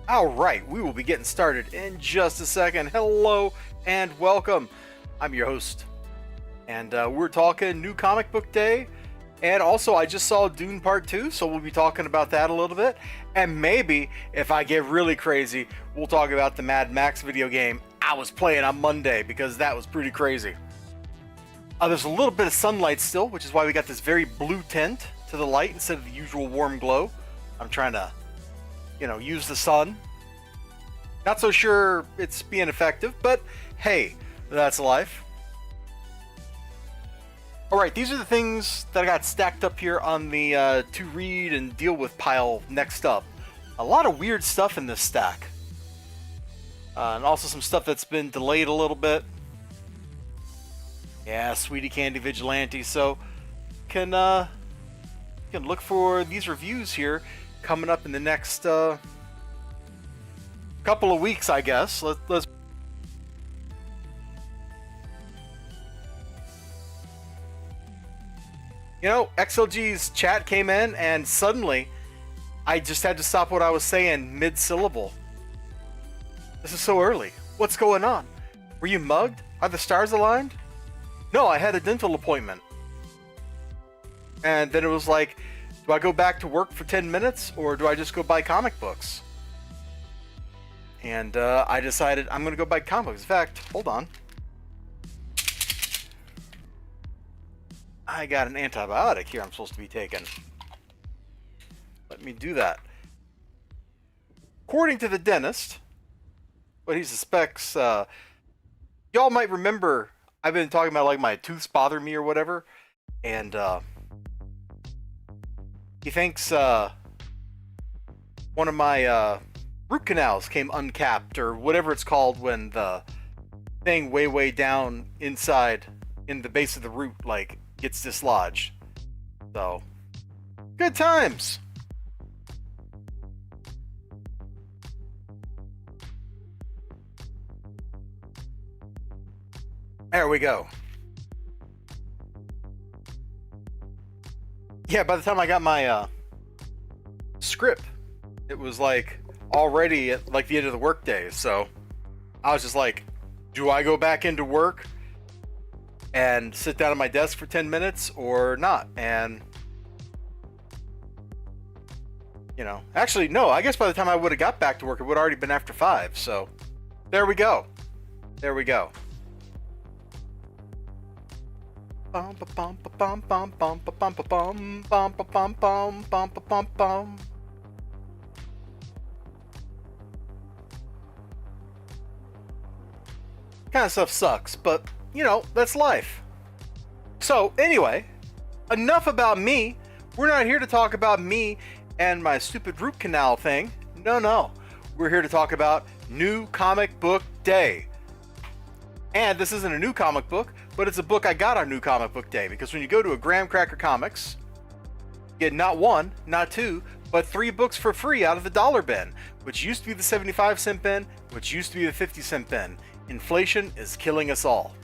Alright, we will be getting started in just a second. Hello and welcome. I'm your host. And we're talking New Comic Book Day. And also, I just saw Dune Part 2, so we'll be talking about that a little bit. And maybe, if I get really crazy, we'll talk about the Mad Max video game I was playing on Monday, because that was pretty crazy. There's a little bit of sunlight still, which is why we got this very blue tint to the light instead of the usual warm glow. I'm trying to use the sun. Not so sure it's being effective, but hey, that's life. Alright, these are the things that I got stacked up here on the to read and deal with pile next up. A lot of weird stuff in this stack. And also some stuff that's been delayed a little bit. Yeah, Sweetie Candy Vigilante, so can look for these reviews here coming up in the next couple of weeks, I guess. Let's XLG's chat came in and suddenly I just had to stop what I was saying mid-syllable. This is so early. What's going on? Were you mugged? Are the stars aligned? No, I had a dental appointment. And then it was like, do I go back to work for 10 minutes or do I just go buy comic books? And I decided I'm going to go buy comic books. In fact, hold on. I got an antibiotic here I'm supposed to be taking. Let me do that. According to the dentist, what he suspects, y'all might remember I've been talking about like my tooths bother me or whatever, and he thinks one of my root canals came uncapped, or whatever it's called when the thing way down inside in the base of the root like gets dislodged. So good times. There we go. Yeah, by the time I got my script, it was like already at like the end of the workday. So I was just like, do I go back into work and sit down at my desk for 10 minutes or not? And actually no, I guess by the time I would have got back to work, it would have already been after 5. So there we go. There we go. Bum bum bum bum bum bum bum bum bum bum bum bum bum bum. Kind of stuff sucks, but that's life. So anyway, enough about me. We're not here to talk about me and my stupid root canal thing. No. We're here to talk about New Comic Book Day. And this isn't a new comic book, but it's a book I got on New Comic Book Day, because when you go to a Graham Cracker Comics, you get not 1, not 2, but 3 books for free out of the dollar bin, which used to be the 75-cent bin, which used to be the 50-cent bin. Inflation is killing us all.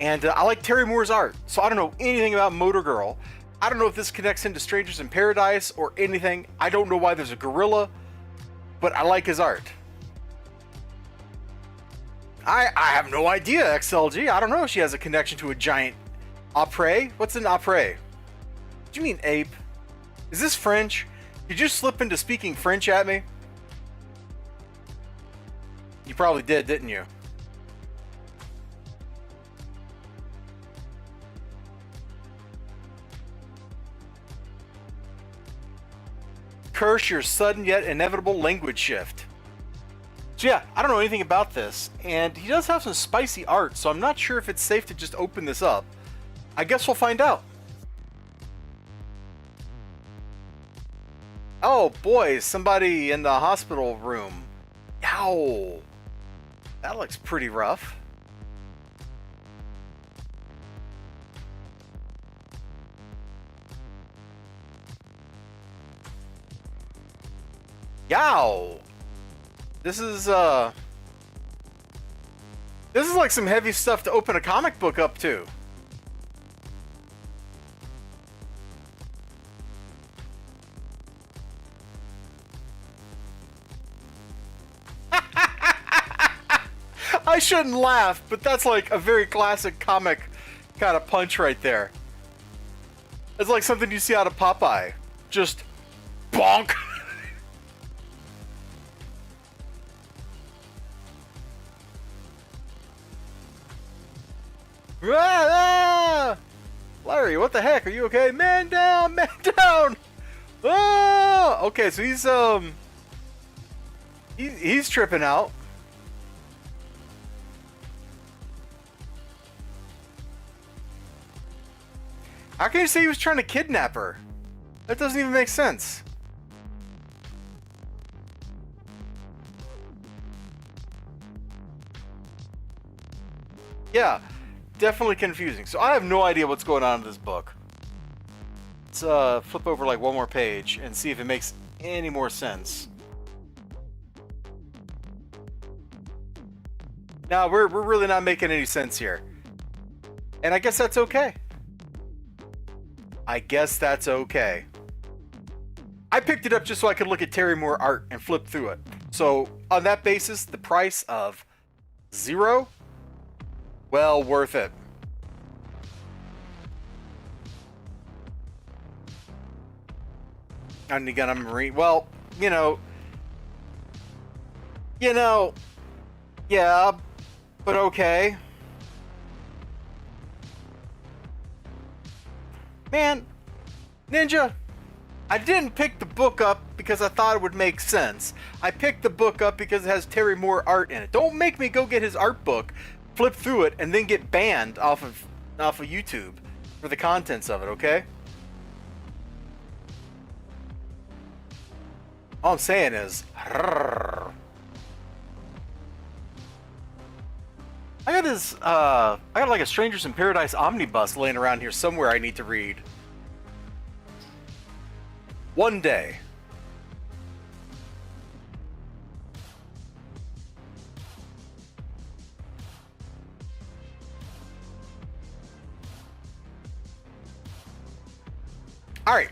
And I like Terry Moore's art, so I don't know anything about Motor Girl. I don't know if this connects into Strangers in Paradise or anything. I don't know why there's a gorilla, but I like his art. I have no idea, XLG. I don't know if she has a connection to a giant apres. What's an apres? What do you mean ape? Is this French? Did you slip into speaking French at me? You probably did, didn't you? Curse your sudden yet inevitable language shift. So yeah, I don't know anything about this, and he does have some spicy art, so I'm not sure if it's safe to just open this up. I guess we'll find out. Oh boy, somebody in the hospital room. Yow. That looks pretty rough. Yow. This is like some heavy stuff to open a comic book up to. I shouldn't laugh, but that's like a very classic comic kind of punch right there. It's like something you see out of Popeye. Just bonk. Ah! Larry, what the heck? Are you okay? Man down, man down. Ah! Okay, so he's tripping out. How can you say he was trying to kidnap her? That doesn't even make sense. Yeah, definitely confusing. So I have no idea what's going on in this book. Let's flip over like one more page and see if it makes any more sense. Now we're really not making any sense here. And I guess that's okay. I guess that's okay. I picked it up just so I could look at Terry Moore art and flip through it. So on that basis, the price of $0, well worth it. And again, I'm Marine. Well, yeah, but okay. Man, Ninja, I didn't pick the book up because I thought it would make sense. I picked the book up because it has Terry Moore art in it. Don't make me go get his art book, flip through it, and then get banned off of YouTube for the contents of it, okay? All I'm saying is, I got like a Strangers in Paradise omnibus laying around here somewhere I need to read. One day. All right.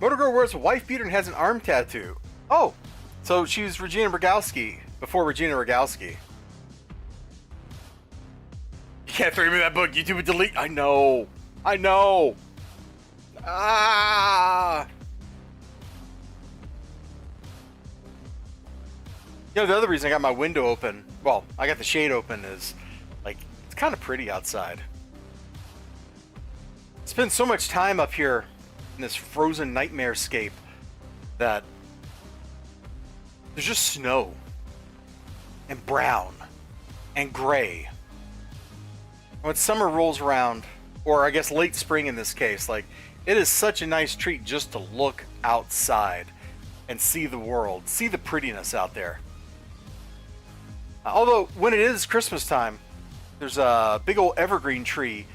Motor girl wears a wife beater and has an arm tattoo. Oh, so she's Regina Rogowski before Regina Rogowski. You can't throw me that book. YouTube would delete. I know. Ah. You know, the other reason I got my window open, well, I got the shade open, is like it's kind of pretty outside. Spend so much time up here in this frozen nightmarescape that there's just snow and brown and gray. When summer rolls around, or I guess late spring in this case, like it is such a nice treat just to look outside and see the world, see the prettiness out there. Although when it is Christmas time, there's a big old evergreen tree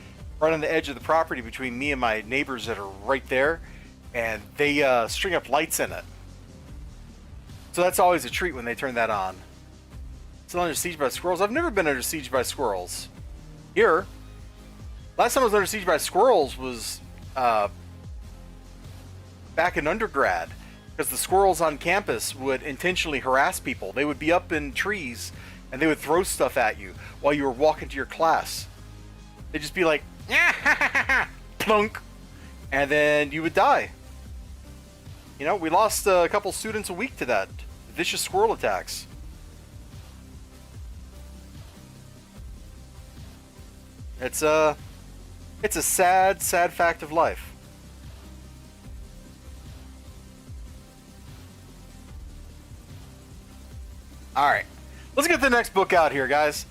right on the edge of the property between me and my neighbors that are right there, and they string up lights in it. So that's always a treat when they turn that on. Still under siege by squirrels? I've never been under siege by squirrels. Here, last time I was under siege by squirrels was back in undergrad, because the squirrels on campus would intentionally harass people. They would be up in trees and they would throw stuff at you while you were walking to your class. They'd just be like, plunk, and then you would die. You know, we lost a couple students a week to that. Vicious squirrel attacks. It's a sad, sad fact of life. Alright, let's get the next book out here, guys.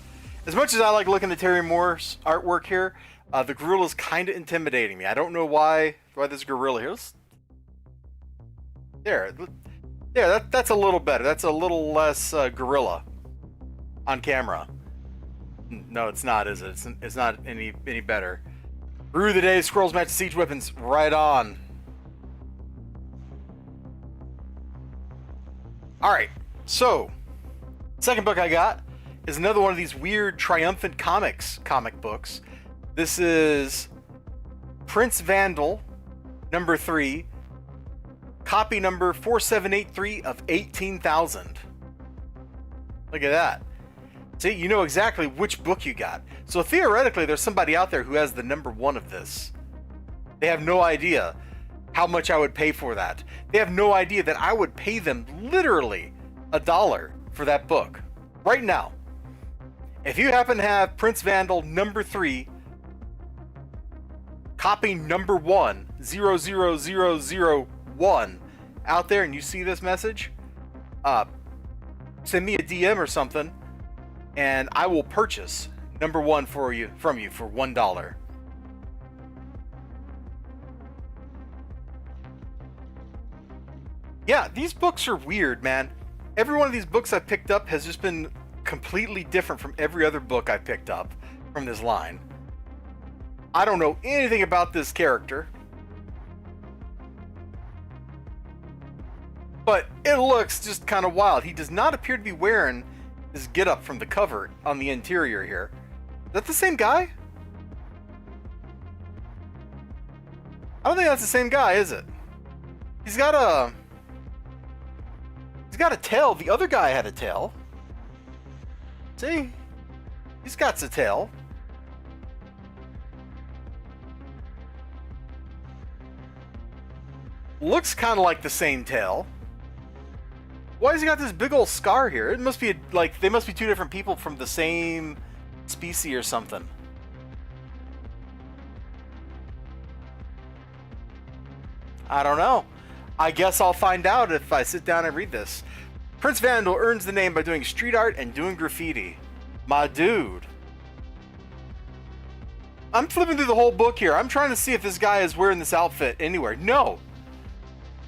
As much as I like looking at Terry Moore's artwork here, the gorilla's kind of intimidating me. I don't know why this gorilla here. There, that's a little better. That's a little less gorilla on camera. No, it's not, is it? It's not any better. Brew of the day, squirrels match siege weapons. Right on. Alright, so second book I got is another one of these weird triumphant comic books. This is Prince Vandal, number 3, copy number 4783 of 18,000. Look at that. See, you know exactly which book you got. So theoretically, there's somebody out there who has the number 1 of this. They have no idea how much I would pay for that. They have no idea that I would pay them literally $1 for that book right now. If you happen to have Prince Vandal number 3, copy number 1, 00001 out there, and you see this message, send me a DM or something, and I will purchase number 1 from you for $1. Yeah, these books are weird, man. Every one of these books I've picked up has just been completely different from every other book I picked up from this line. I don't know anything about this character, but it looks just kind of wild. He does not appear to be wearing his getup from the cover on the interior here. Is that the same guy? I don't think that's the same guy, is it? He's got a tail. The other guy had a tail. See? He's got a tail. Looks kind of like the same tail. Why has he got this big old scar here? It must be like they must be 2 different people from the same species or something. I don't know. I guess I'll find out if I sit down and read this. Prince Vandal earns the name by doing street art and doing graffiti. My dude. I'm flipping through the whole book here. I'm trying to see if this guy is wearing this outfit anywhere. No,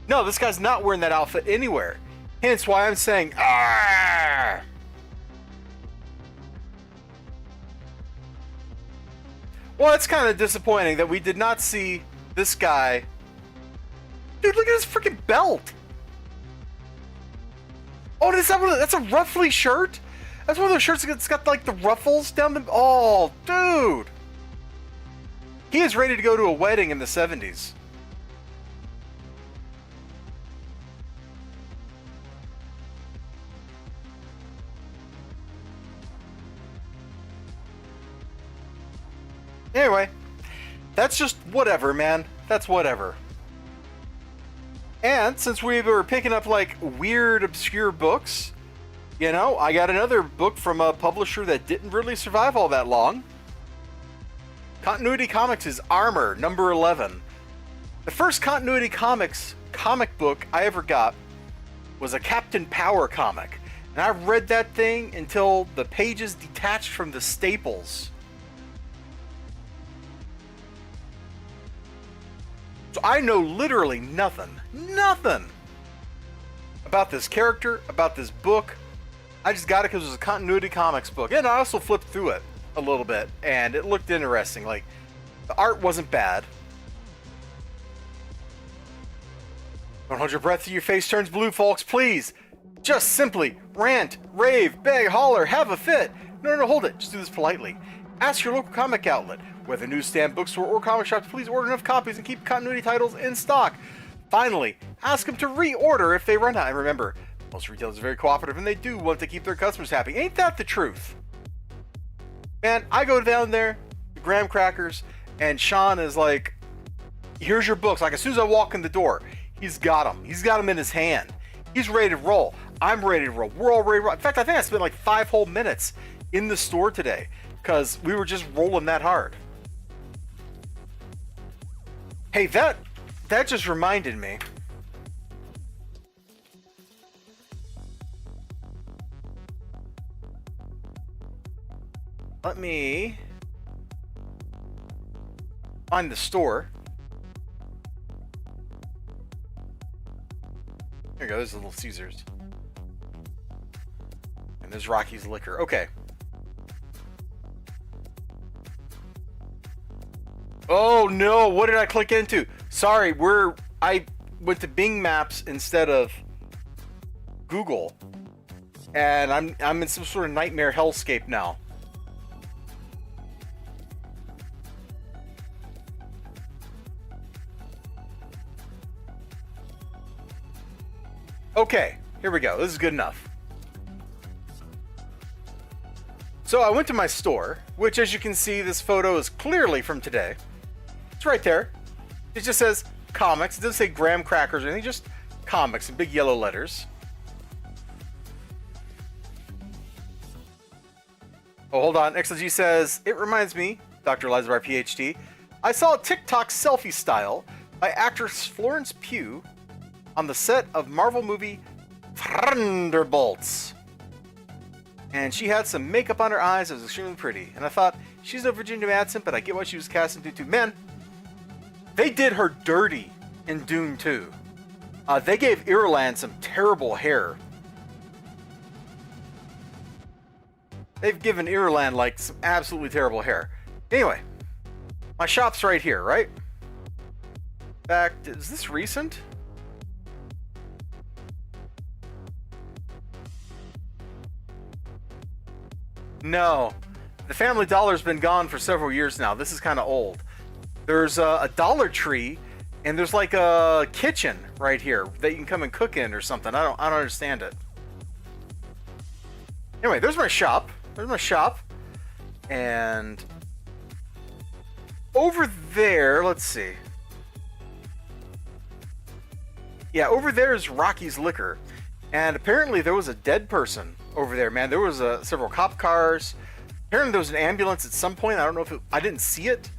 this guy's not wearing that outfit anywhere. Hence why I'm saying, Arr! Well, it's kind of disappointing that we did not see this guy. Dude, look at his freaking belt. Oh, that's a ruffly shirt? That's one of those shirts that's got like the ruffles down the... Oh, dude. He is ready to go to a wedding in the 70s. Anyway, that's just whatever, man. That's whatever. And since we were picking up like weird, obscure books, you know, I got another book from a publisher that didn't really survive all that long. Continuity Comics' Armor, number 11. The first Continuity Comics comic book I ever got was a Captain Power comic. And I read that thing until the pages detached from the staples. So I know literally nothing about this character, about this book. I just got it because it was a Continuity Comics book. And I also flipped through it a little bit, and it looked interesting. Like, the art wasn't bad. Don't hold your breath till your face turns blue, folks, please. Just simply rant, rave, beg, holler, have a fit. No, hold it. Just do this politely. Ask your local comic outlet, whether newsstand, bookstore, or comic shop, to please order enough copies and keep continuity titles in stock. Finally, ask them to reorder if they run out. And remember, most retailers are very cooperative and they do want to keep their customers happy. Ain't that the truth? Man, I go down there, the graham crackers, and Sean is like, here's your books. Like, as soon as I walk in the door, he's got them. He's got them in his hand. He's ready to roll. I'm ready to roll. We're all ready to roll. In fact, I think I spent like 5 whole minutes in the store today because we were just rolling that hard. Hey, that just reminded me. Let me find the store. There you go, there's Little Caesars. And there's Rocky's Liquor. Okay. Oh no, what did I click into? Sorry, I went to Bing Maps instead of Google. And I'm in some sort of nightmare hellscape now. Okay, here we go. This is good enough. So I went to my store, which, as you can see, this photo is clearly from today. It's right there. It just says comics. It doesn't say graham crackers or anything, just comics in big yellow letters. Oh, hold on. XLG says, it reminds me, Dr. Elizabar, PhD, I saw a TikTok selfie style by actress Florence Pugh on the set of Marvel movie Thunderbolts. And she had some makeup on her eyes that was extremely pretty. And I thought, she's no Virginia Madsen, but I get what she was cast in Dune 2. Man, they did her dirty in Dune 2. They gave Irulan some terrible hair. They've given Irulan, like, some absolutely terrible hair. Anyway, my shop's right here, right? In fact, is this recent? No. The Family Dollar's been gone for several years now. This is kind of old. There's a Dollar Tree, and there's like a kitchen right here that you can come and cook in or something. I don't understand it. Anyway, there's my shop. There's my shop. And over there, let's see. Yeah, over there is Rocky's Liquor. And apparently there was a dead person over there, man. There was several cop cars. Apparently there was an ambulance at some point. I don't know if I didn't see it.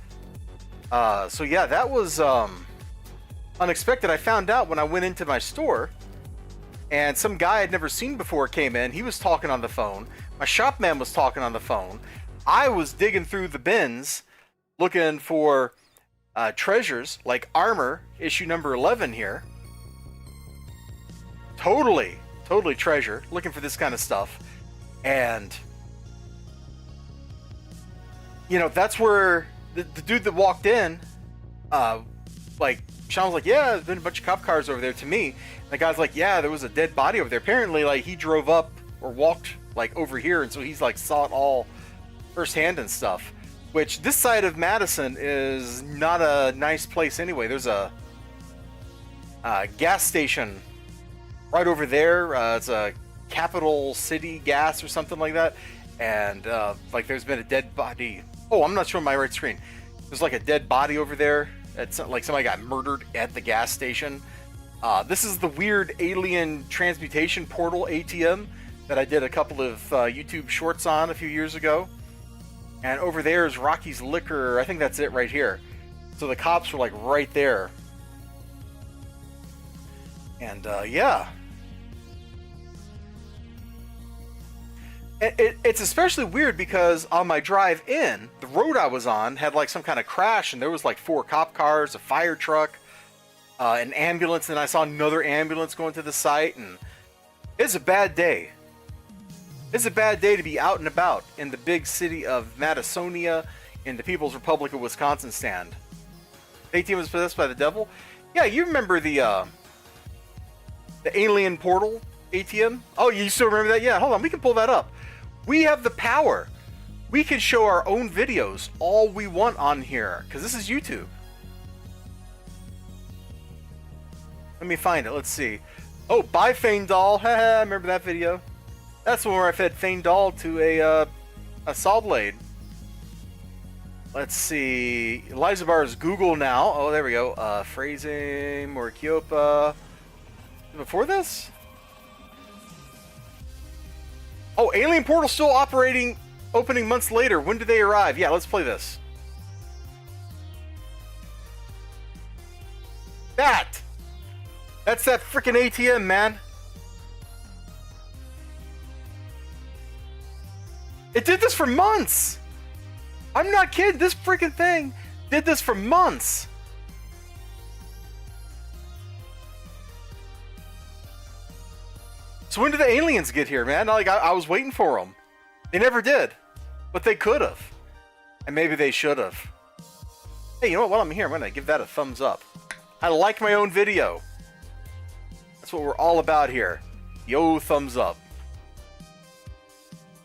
So yeah, that was unexpected. I found out when I went into my store, and some guy I'd never seen before came in. He was talking on the phone. My shop man was talking on the phone. I was digging through the bins looking for treasures like Armor, issue number 11 here. Totally treasure, looking for this kind of stuff. And you know, that's where the dude that walked in, like, Sean was like, yeah, there's been a bunch of cop cars over there to me. And the guy's like, yeah, there was a dead body over there. Apparently, like, he drove up or walked, like, over here, and so he's, like, saw it all firsthand and stuff. Which, this side of Madison is not a nice place anyway. There's a gas station right over there. It's a Capital City Gas or something like that. And, like, there's been a dead body. Oh, I'm not showing my right screen. There's, like, a dead body over there. It's like somebody got murdered at the gas station. This is the weird alien transmutation portal ATM that I did a couple of YouTube shorts on a few years ago. And over there is Rocky's Liquor. I think that's it right here. So the cops were, like, right there. And, yeah. It's especially weird because on my drive in, the road I was on had like some kind of crash, and there was like 4 cop cars, a fire truck, an ambulance, and I saw another ambulance going to the site, and it's a bad day. It's a bad day to be out and about in the big city of Madisonia in the People's Republic of Wisconsin stand. The ATM was possessed by the devil? Yeah, you remember the alien portal ATM? Oh, you still remember that? Yeah, hold on, we can pull that up. We have the power. We can show our own videos all we want on here, because this is YouTube. Let me find it. Let's see. Oh, bye, Fane Doll. Haha, remember that video? That's the one where I fed Fane Doll to a saw blade. Let's see. Elizabar is Google now. Oh, there we go. Phrasing, Morikyopa. Before this? Oh, Alien Portal still operating, opening months later. When do they arrive? Yeah, let's play this. That's that freaking ATM, man. It did this for months. I'm not kidding. This freaking thing did this for months. So when did the aliens get here, man? Like, I was waiting for them. They never did. But they could have. And maybe they should have. Hey, you know what? While I'm here, I'm going to give that a thumbs up. I like my own video. That's what we're all about here. Yo, thumbs up.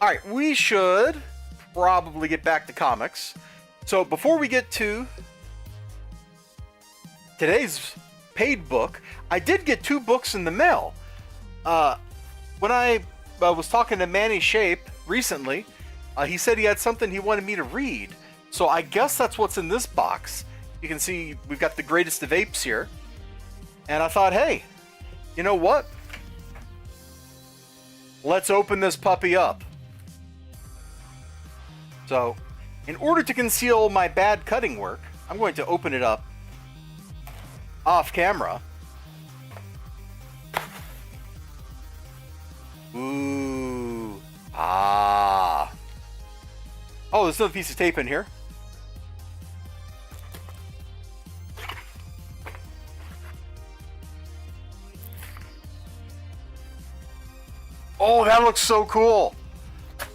Alright, we should probably get back to comics. So before we get to today's paid book, I did get 2 books in the mail. When I was talking to Manny Shape recently, he said he had something he wanted me to read. So I guess that's what's in this box. You can see we've got the Greatest of Apes here. And I thought, hey, you know what? Let's open this puppy up. So, in order to conceal my bad cutting work, I'm going to open it up off camera. Ooh. Ah. Oh, there's another piece of tape in here. Oh, that looks so cool.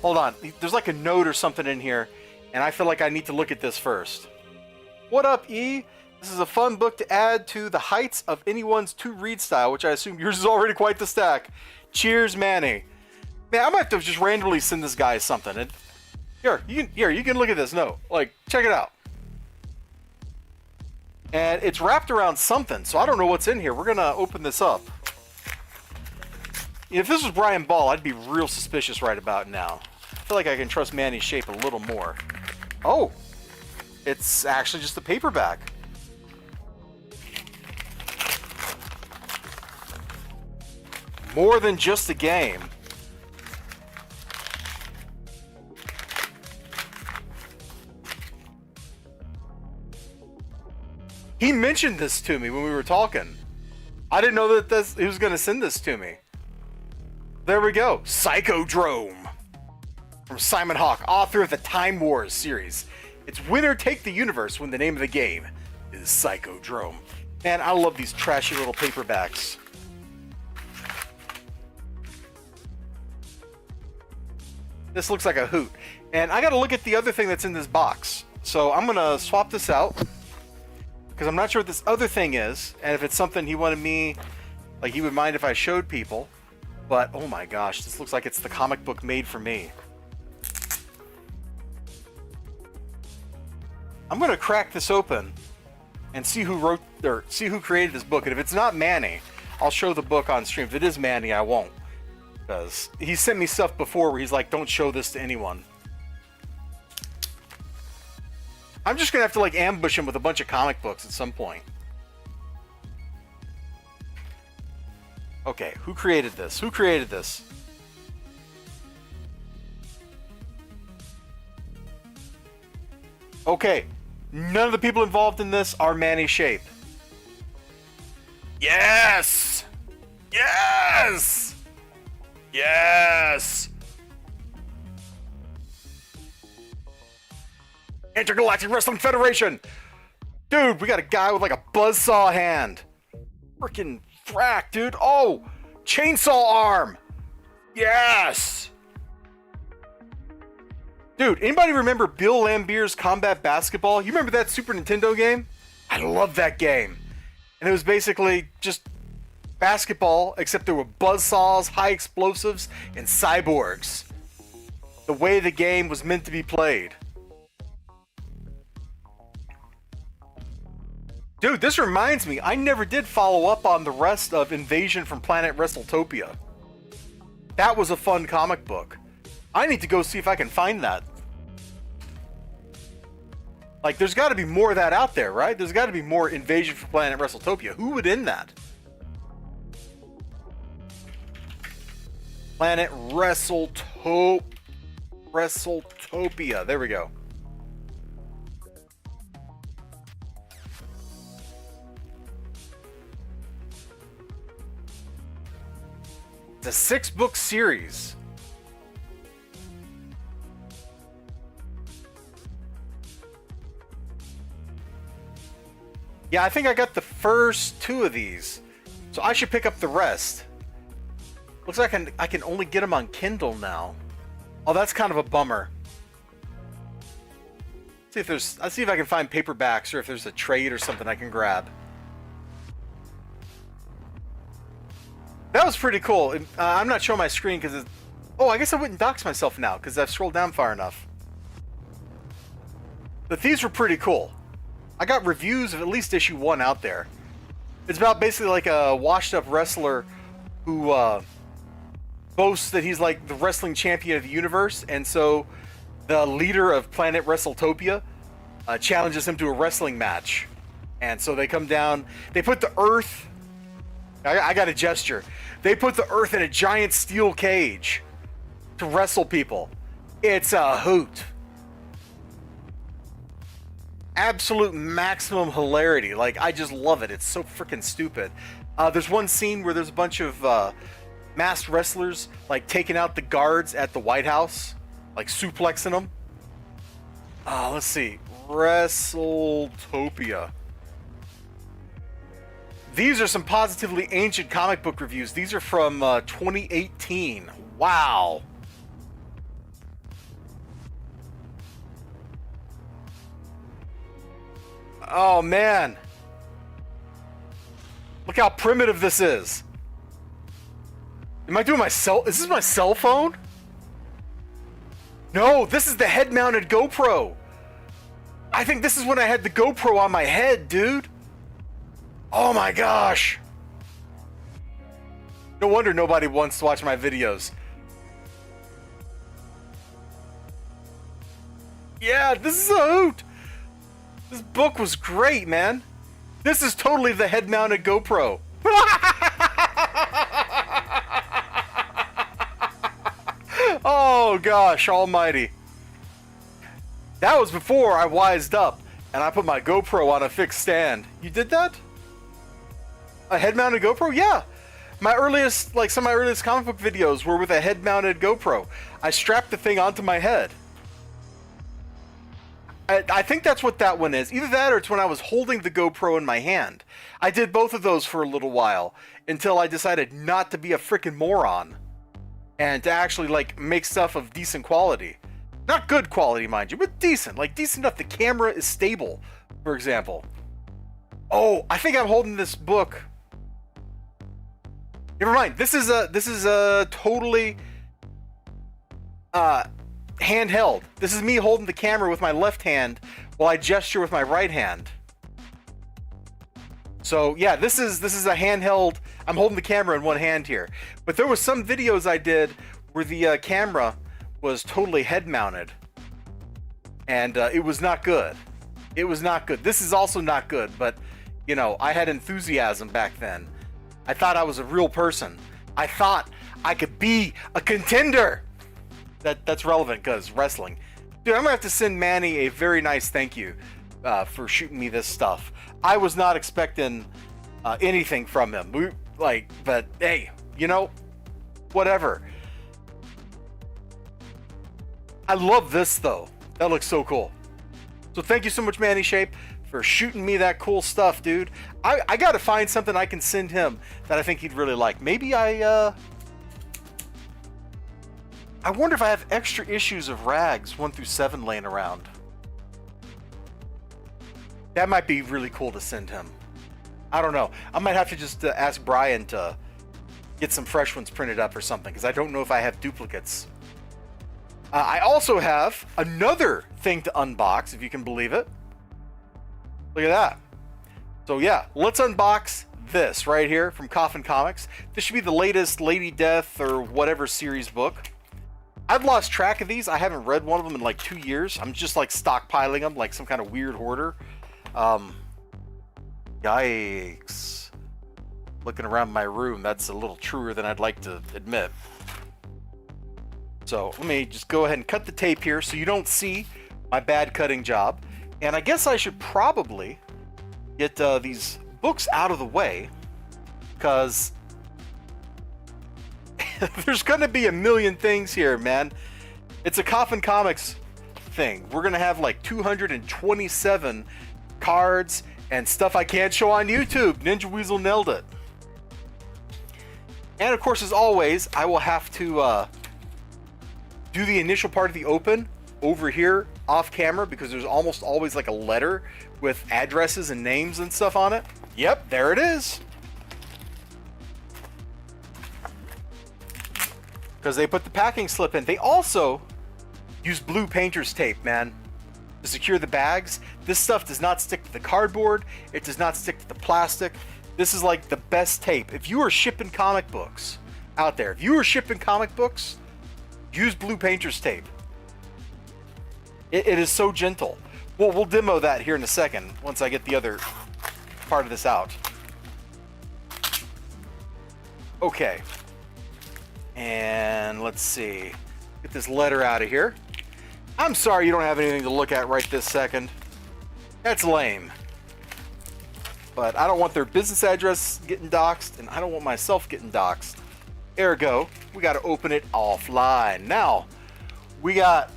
Hold on. There's like a note or something in here, and I feel like I need to look at this first. What up, E? This is a fun book to add to the heights of anyone's to-read style, which I assume yours is already quite the stack. Cheers, Manny. Man, I might have to just randomly send this guy something. And here, you can look at this note. Like, check it out. And it's wrapped around something, so I don't know what's in here. We're gonna open this up. If this was Brian Ball, I'd be real suspicious right about now. I feel like I can trust Manny's Shape a little more. Oh, it's actually just a paperback. More than just a game. He mentioned this to me when we were talking. I didn't know that he was going to send this to me. There we go. Psychodrome. From Simon Hawke, author of the Time Wars series. It's winner take the universe when the name of the game is Psychodrome. Man, I love these trashy little paperbacks. This looks like a hoot. And I gotta look at the other thing that's in this box. So I'm gonna swap this out, because I'm not sure what this other thing is, and if it's something he wanted me, like he would mind if I showed people. But, oh my gosh, this looks like it's the comic book made for me. I'm gonna crack this open and see who wrote, or see who created this book. And if it's not Manny, I'll show the book on stream. If it is Manny, I won't. Because he sent me stuff before where he's like, don't show this to anyone. I'm just gonna have to like ambush him with a bunch of comic books at some point. Okay, who created this? Who created this? Okay, none of the people involved in this are Manny Shape. Yes! Yes! Yes! Intergalactic Wrestling Federation! Dude, we got a guy with like a buzzsaw hand. Freaking frack, dude. Oh! Chainsaw arm! Yes! Dude, anybody remember Bill Lambier's Combat Basketball? You remember that Super Nintendo game? I love that game. And it was basically just basketball, except there were buzzsaws, high explosives, and cyborgs. The way the game was meant to be played. Dude, this reminds me, I never did follow up on the rest of Invasion from Planet WrestleTopia. That was a fun comic book. I need to go see if I can find that. Like, there's got to be more of that out there, right? There's got to be more Invasion from Planet WrestleTopia. Who would end that? Planet WrestleTopia. There we go. It's a 6-book series. Yeah, I think I got the first 2 of these, so I should pick up the rest. Looks like I can only get them on Kindle now. Oh, that's kind of a bummer. I'll see if I can find paperbacks or if there's a trade or something I can grab. That was pretty cool. I'm not showing my screen because it's... Oh, I guess I wouldn't dox myself now because I've scrolled down far enough. But these were pretty cool. I got reviews of at least issue 1 out there. It's about basically like a washed up wrestler who boasts that he's like the wrestling champion of the universe, and so the leader of Planet WrestleTopia challenges him to a wrestling match. And so they come down, they put the Earth, I got a gesture, they put the Earth in a giant steel cage to wrestle people. It's a hoot. Absolute maximum hilarity. Like, I just love it. It's so freaking stupid. There's one scene where there's a bunch of masked wrestlers like taking out the guards at the White House, like suplexing them. Let's see. WrestleTopia. These are some positively ancient comic book reviews. These are from 2018. Wow. Oh, man. Look how primitive this is. Am I doing my cell? Is this my cell phone? No, this is the head-mounted GoPro. I think this is when I had the GoPro on my head, dude. Oh my gosh. No wonder nobody wants to watch my videos. Yeah, this is a hoot. This book was great, man. This is totally the head-mounted GoPro. Oh gosh almighty. That was before I wised up and I put my GoPro on a fixed stand. You did that? A head-mounted GoPro? Yeah. My earliest, like some of my earliest comic book videos were with a head-mounted GoPro. I strapped the thing onto my head. I think that's what that one is. Either that or it's when I was holding the GoPro in my hand. I did both of those for a little while until I decided not to be a freaking moron and to actually like make stuff of decent quality. Not good quality, mind you, but decent. Like decent enough the camera is stable, for example. Oh, I think I'm holding this book. Never mind. This is a totally handheld. This is me holding the camera with my left hand while I gesture with my right hand. So yeah, this is a handheld. I'm holding the camera in one hand here. But there was some videos I did where the camera was totally head mounted, and it was not good. It was not good. This is also not good, but you know, I had enthusiasm back then. I thought I was a real person. I thought I could be a contender. That's relevant because wrestling. Dude, I'm gonna have to send Manny a very nice thank you for shooting me this stuff. I was not expecting anything from him. But hey, you know, whatever. I love this though. That looks so cool. So thank you so much, Manny Shape, for shooting me that cool stuff, dude. I gotta find something I can send him that I think he'd really like. Maybe I wonder if I have extra issues of Rags 1 through 7 laying around. That might be really cool to send him. I don't know. I might have to just ask Brian to get some fresh ones printed up or something, because I don't know if I have duplicates. I also have another thing to unbox, if you can believe it. Look at that. So yeah, let's unbox this right here from Coffin Comics. This should be the latest Lady Death or whatever series book. I've lost track of these. I haven't read one of them in like 2 years. I'm just like stockpiling them like some kind of weird hoarder. Yikes. Looking around my room, that's a little truer than I'd like to admit. So let me just go ahead and cut the tape here so you don't see my bad cutting job. And I guess I should probably get these books out of the way, because there's going to be a million things here, man. It's a Coffin Comics thing. We're going to have like 227 cards and stuff I can't show on YouTube. Ninja Weasel nailed it. And of course, as always, I will have to do the initial part of the open over here off camera, because there's almost always like a letter with addresses and names and stuff on it. Yep, there it is. Because they put the packing slip in. They also use blue painter's tape, man, to secure the bags. This stuff does not stick to the cardboard. It does not stick to the plastic. This is like the best tape. If you are shipping comic books out there. If you are shipping comic books, use blue painter's tape. It is so gentle. We'll demo that here in a second once I get the other part of this out. Okay. And let's see. Get this letter out of here. I'm sorry you don't have anything to look at right this second. That's lame. But I don't want their business address getting doxxed, and I don't want myself getting doxxed. Ergo, we got to open it offline. Now, we got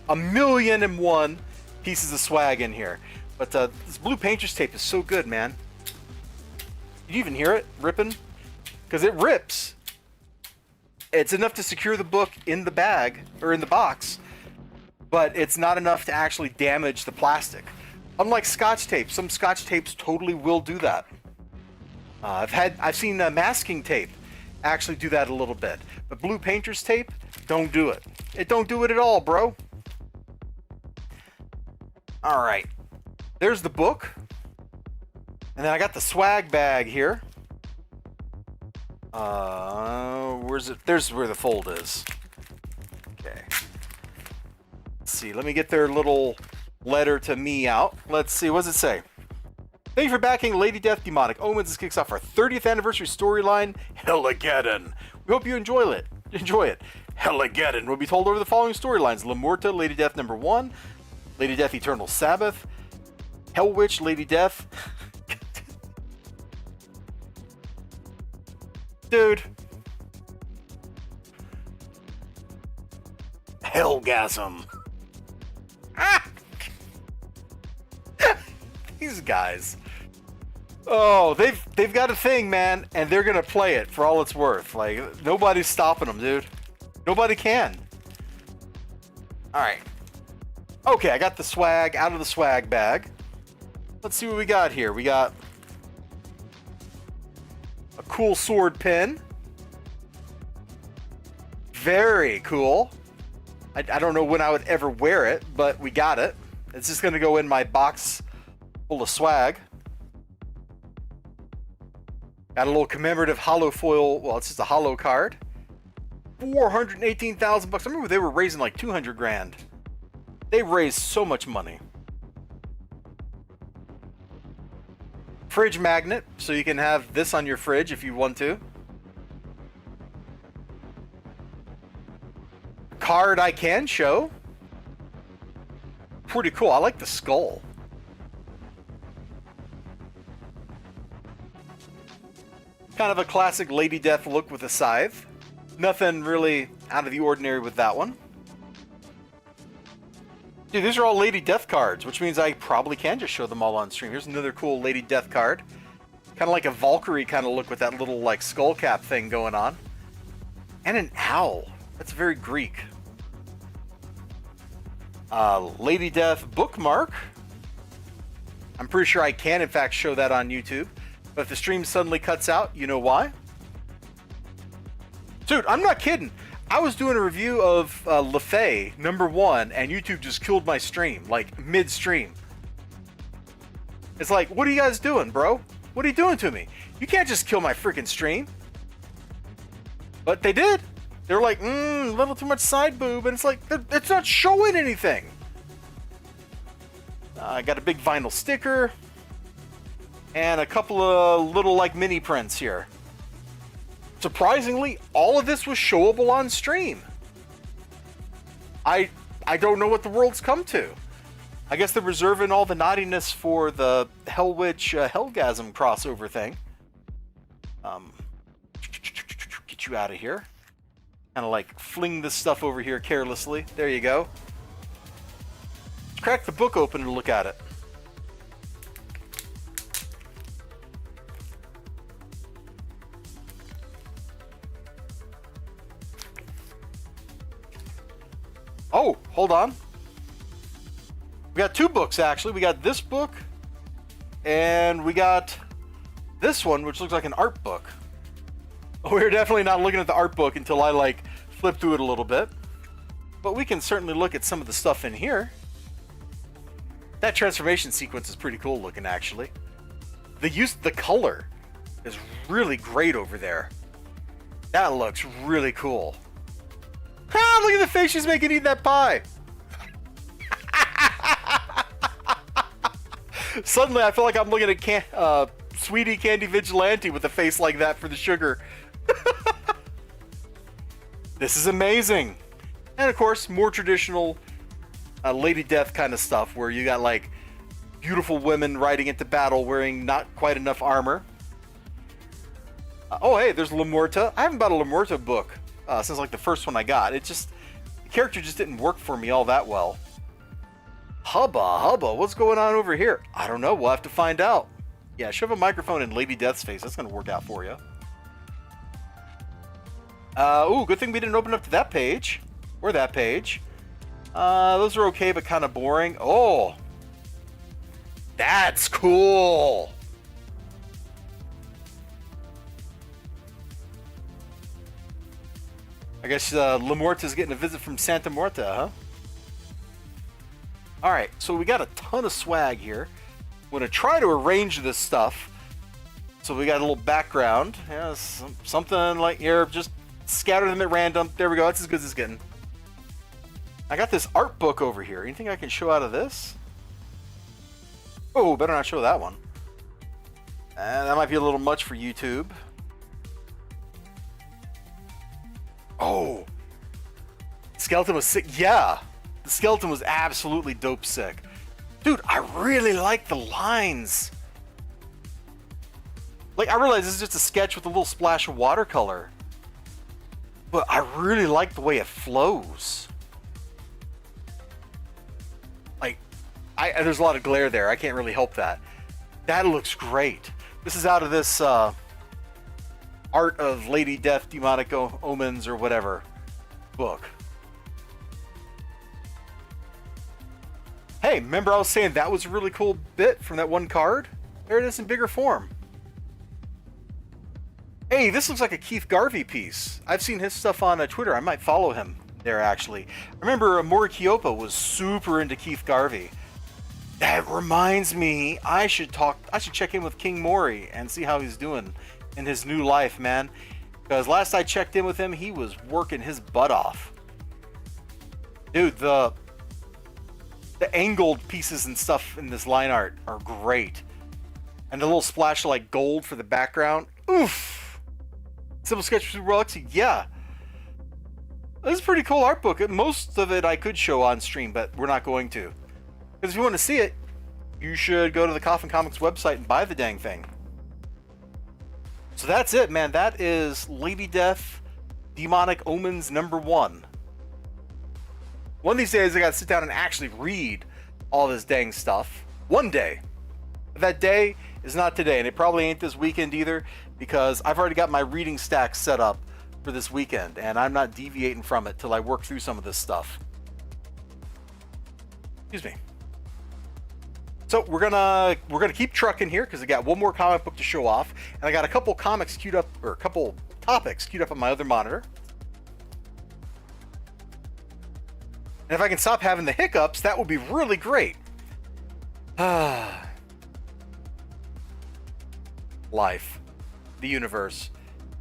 1,000,001 pieces of swag in here. But this blue painter's tape is so good, man. Did you even hear it ripping? Because it rips. It's enough to secure the book in the bag, or in the box, but it's not enough to actually damage the plastic. Unlike Scotch tape, some Scotch tapes totally will do that. I've seen masking tape actually do that a little bit, but blue painter's tape, don't do it. It don't do it at all, bro. All right, there's the book, and then I got the swag bag here. Where's it? There's where the fold is. Okay. Let's see. Let me get their little letter to me out. Let's see. What does it say? Thank you for backing Lady Death Demonic Omens. This kicks off our 30th anniversary storyline, Hellageddon. We hope you enjoy it. Hellageddon will be told over the following storylines: La Morta, Lady Death number 1, Lady Death Eternal Sabbath, Hell Witch, Lady Death. Dude. Hellgasm. These guys. Oh, they've got a thing, man, and they're gonna play it for all it's worth. Like, nobody's stopping them, dude. Nobody can. Alright. Okay, I got the swag out of the swag bag. Let's see what we got here. We got a cool sword pin. Very cool. I don't know when I would ever wear it, but we got it. It's just going to go in my box full of swag. Got a little commemorative hollow foil. Well, it's just a hollow card. 418,000 bucks. I remember they were raising like 200 grand. They raised so much money. Fridge magnet, so you can have this on your fridge if you want to. Card I can show. Pretty cool. I like the skull. Kind of a classic Lady Death look with a scythe. Nothing really out of the ordinary with that one. Dude, these are all Lady Death cards, which means I probably can just show them all on stream. Here's another cool Lady Death card. Kind of like a Valkyrie kind of look with that little like skull cap thing going on. And an owl. That's very Greek. Lady Death bookmark. I'm pretty sure I can, in fact, show that on YouTube. But if the stream suddenly cuts out, you know why? Dude, I'm not kidding. I was doing a review of LaFay #1, and YouTube just killed my stream, like mid-stream. It's like, what are you guys doing, bro? What are you doing to me? You can't just kill my freaking stream. But they did. They're like, a little too much side boob, and it's like, it's not showing anything. I got a big vinyl sticker, and a couple of little like mini prints here. Surprisingly, all of this was showable on stream. I don't know what the world's come to. I guess they're reserving all the naughtiness for the Hell Witch Hellgasm crossover thing. Get you out of here. Kind of like fling this stuff over here carelessly. There you go. Crack the book open and look at it. Oh, hold on. We got two books, actually. We got this book, and we got this one, which looks like an art book. We're definitely not looking at the art book until I, like, flip through it a little bit. But we can certainly look at some of the stuff in here. That transformation sequence is pretty cool looking, actually. The color is really great over there. That looks really cool. Ah, look at the face she's making eating that pie. Suddenly, I feel like I'm looking at Sweetie Candy Vigilante with a face like that for the sugar. This is amazing. And of course, more traditional Lady Death kind of stuff, where you got like beautiful women riding into battle wearing not quite enough armor. Oh, hey, there's Lamorta. I haven't bought a Lamorta book since like the first one I got. The character just didn't work for me all that well. Hubba, what's going on over here? I don't know, we'll have to find out. Yeah, shove a microphone in Lady Death's face. That's gonna work out for you. Ooh, good thing we didn't open up to that page. Or that page. Those are okay, but kind of boring. Oh! That's cool! I guess Lamorta's getting a visit from Santa Morta, huh? Alright, so we got a ton of swag here. I'm going to try to arrange this stuff. So we got a little background. Yeah, something like here, just scatter them at random. There we go, that's as good as it's getting. I got this art book over here. Anything I can show out of this? Oh, better not show that one. That might be a little much for YouTube. Oh, skeleton was sick. Yeah, the skeleton was absolutely dope sick. Dude, I really like the lines. Like, I realize this is just a sketch with a little splash of watercolor, but I really like the way it flows. Like, there's a lot of glare there. I can't really help that. That looks great. This is out of this Art of Lady Death, Demonic Omens, or whatever book. Hey, remember I was saying that was a really cool bit from that one card? There it is in bigger form. Hey, this looks like a Keith Garvey piece. I've seen his stuff on Twitter. I might follow him there, actually. I remember Mori Kyopa was super into Keith Garvey. That reminds me, I should check in with King Mori and see how he's doing in his new life, man. Because last I checked in with him, he was working his butt off. Dude, the angled pieces and stuff in this line art are great. And the little splash of like gold for the background. Oof! Simple Sketch with Roxy, yeah. This is a pretty cool art book. Most of it I could show on stream, but we're not going to. Because if you want to see it, you should go to the Coffin Comics website and buy the dang thing. So that's it, man. That is Lady Death, Demonic Omens #1. One of these days, I gotta sit down and actually read all this dang stuff. One day. That day is not today, and it probably ain't this weekend either, because I've already got my reading stack set up for this weekend, and I'm not deviating from it till I work through some of this stuff. Excuse me. So we're gonna keep trucking here because I got one more comic book to show off, and I got a couple comics queued up, or a couple topics queued up on my other monitor. And if I can stop having the hiccups, that would be really great. Life, the universe,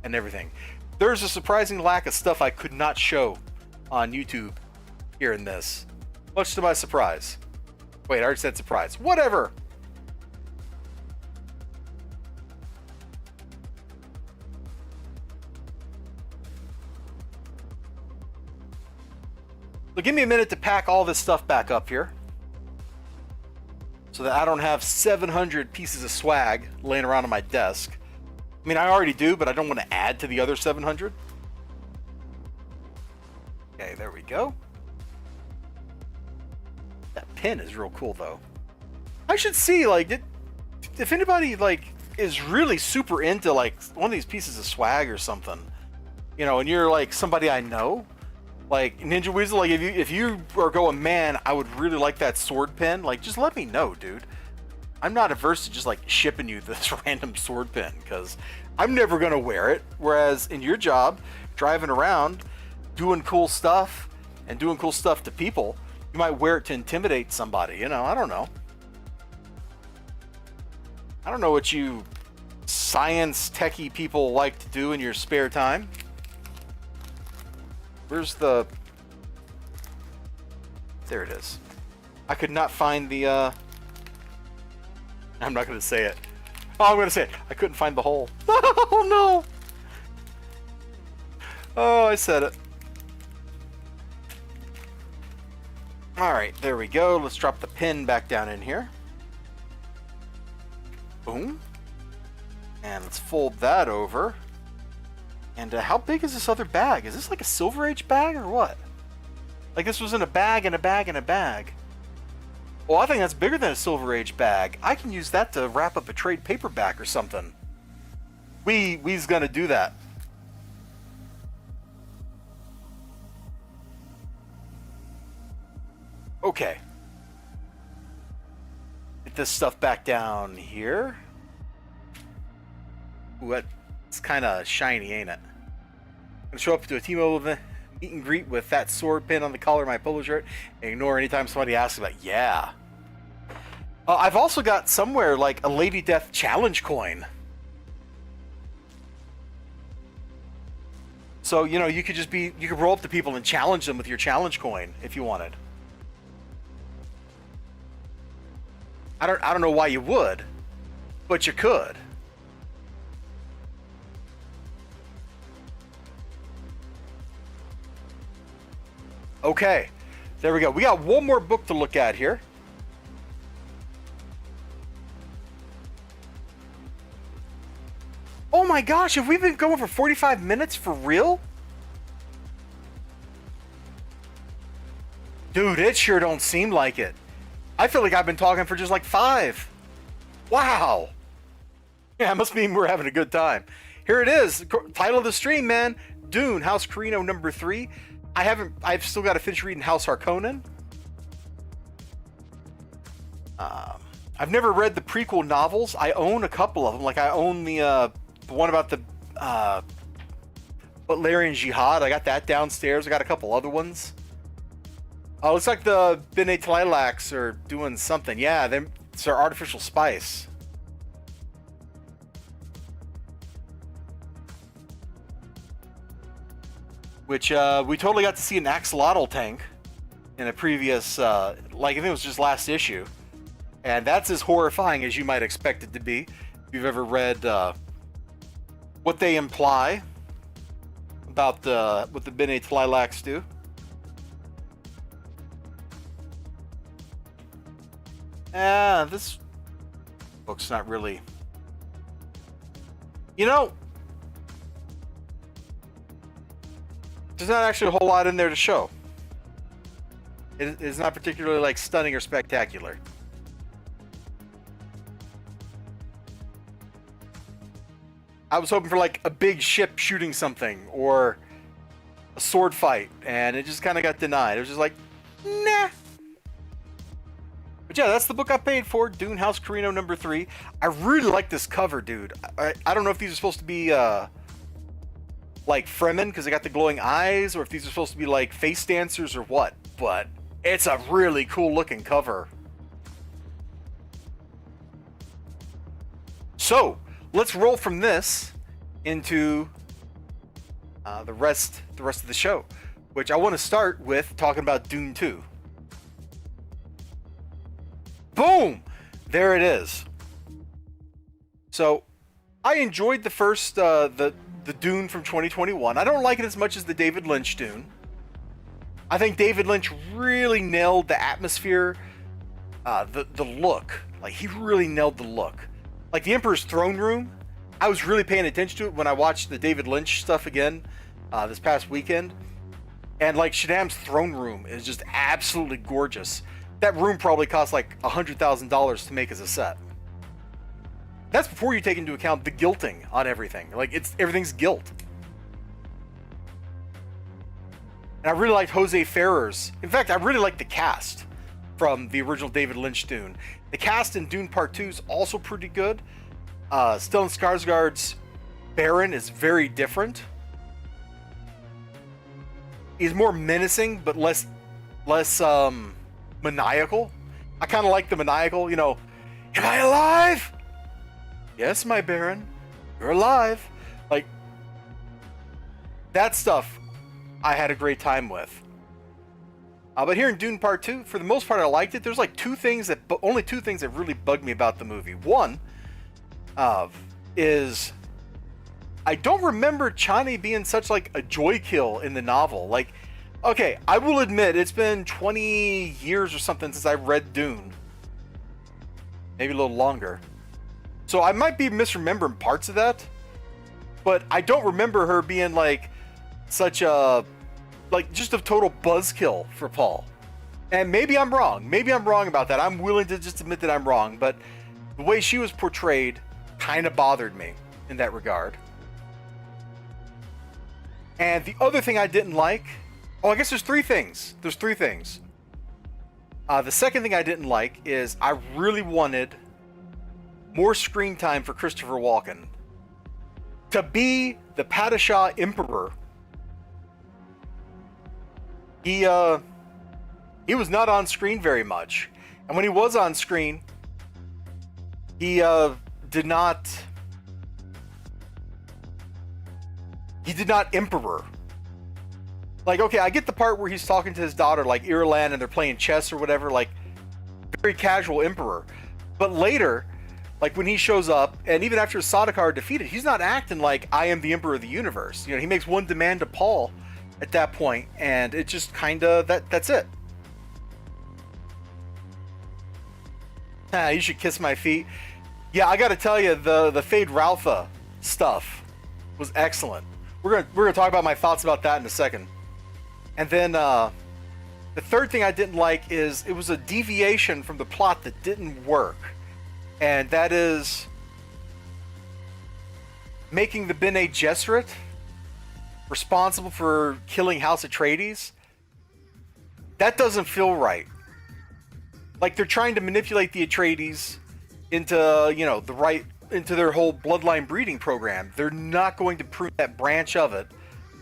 and everything. There's a surprising lack of stuff I could not show on YouTube here in this, much to my surprise. Wait, I already said surprise. Whatever! So give me a minute to pack all this stuff back up here, so that I don't have 700 pieces of swag laying around on my desk. I mean, I already do, but I don't want to add to the other 700. Okay, there we go. That pin is real cool, though. I should see, like, if anybody, like, is really super into, like, one of these pieces of swag or something, you know, and you're, like, somebody I know, like, Ninja Weasel, like, if you are going, man, I would really like that sword pin, like, just let me know, dude. I'm not averse to just, like, shipping you this random sword pin, because I'm never going to wear it, whereas in your job, driving around, doing cool stuff, and doing cool stuff to people, you might wear it to intimidate somebody, you know, I don't know. I don't know what you science techie people like to do in your spare time. Where's the... There it is. I could not find the, I'm not going to say it. Oh, I'm going to say it. I couldn't find the hole. Oh, no! Oh, I said it. Alright, there we go. Let's drop the pin back down in here. Boom. And let's fold that over. And how big is this other bag? Is this like a Silver Age bag or what? Like this was in a bag and a bag and a bag. Well, I think that's bigger than a Silver Age bag. I can use that to wrap up a trade paperback or something. We's gonna do that. Okay. Get this stuff back down here. Ooh, it's kind of shiny, ain't it? I'm gonna show up to a T-Mobile event, meet and greet with that sword pin on the collar of my polo shirt, and ignore anytime somebody asks about it. Yeah. I've also got somewhere like a Lady Death challenge coin. So, you know, you could roll up to people and challenge them with your challenge coin if you wanted. I don't know why you would, but you could. Okay, there we go. We got one more book to look at here. Oh my gosh, have we been going for 45 minutes for real? Dude, it sure don't seem like it. I feel like I've been talking for just like 5. Wow. Yeah, it must mean we're having a good time. Here it is. Title of the stream, man. Dune, House Carino #3. I've still got to finish reading House Harkonnen. I've never read the prequel novels. I own a couple of them. Like I own the one about the Butlerian Jihad. I got that downstairs. I got a couple other ones. Oh, looks like the Bene Tlilax are doing something. Yeah, it's their artificial spice. Which we totally got to see an axolotl tank in a previous, like I think it was just last issue. And that's as horrifying as you might expect it to be. If you've ever read what they imply about what the Bene Tlilax do. This book's not really... You know, there's not actually a whole lot in there to show. It is not particularly like stunning or spectacular. I was hoping for like a big ship shooting something or a sword fight, and it just kind of got denied. It was just like, nah. But yeah, that's the book I paid for, Dune, House Carino #3. I really like this cover, dude. I don't know if these are supposed to be like Fremen because they got the glowing eyes, or if these are supposed to be like face dancers or what, but it's a really cool looking cover. So let's roll from this into the rest of the show, which I want to start with talking about Dune 2. Boom! There it is. So I enjoyed the first the Dune from 2021. I don't like it as much as the David Lynch Dune. I think David Lynch really nailed the atmosphere, the look. Like, he really nailed the look. Like, the Emperor's Throne Room, I was really paying attention to it when I watched the David Lynch stuff again this past weekend. And, like, Shaddam's Throne Room is just absolutely gorgeous. That room probably cost like $100,000 to make as a set. That's before you take into account the gilting on everything. Like, everything's gilt. And I really liked Jose Ferrer's. In fact, I really liked the cast from the original David Lynch Dune. The cast in Dune Part 2 is also pretty good. Stellan Skarsgård's Baron is very different. He's more menacing, but less maniacal. I kind of like the maniacal, you know, am I alive? Yes, my Baron, you're alive. Like, that stuff I had a great time with. But here in Dune Part 2, for the most part, I liked it. There's like only two things that really bugged me about the movie. One is I don't remember Chani being such like a joy kill in the novel. Like, okay, I will admit it's been 20 years or something since I read Dune. Maybe a little longer. So I might be misremembering parts of that. But I don't remember her being like such a, like just a total buzzkill for Paul. And maybe I'm wrong. Maybe I'm wrong about that. I'm willing to just admit that I'm wrong. But the way she was portrayed kind of bothered me in that regard. And the other thing I didn't like, I guess there's three things. The second thing I didn't like is I really wanted more screen time for Christopher Walken. To be the Padishah Emperor, he was not on screen very much. And when he was on screen, he did not emperor. Like, okay, I get the part where he's talking to his daughter, like Irulan, and they're playing chess or whatever, like very casual emperor. But later, like when he shows up, and even after Sardaukar are defeated, he's not acting like I am the emperor of the universe. You know, he makes one demand to Paul at that point, and it just kind of that's it. You should kiss my feet. Yeah, I got to tell you, the Fade Ralpha stuff was excellent. We're gonna talk about my thoughts about that in a second. And then the third thing I didn't like is it was a deviation from the plot that didn't work, and that is making the Bene Gesserit responsible for killing House Atreides. That doesn't feel right. Like they're trying to manipulate the Atreides into, you know, into their whole bloodline breeding program. They're not going to prune that branch of it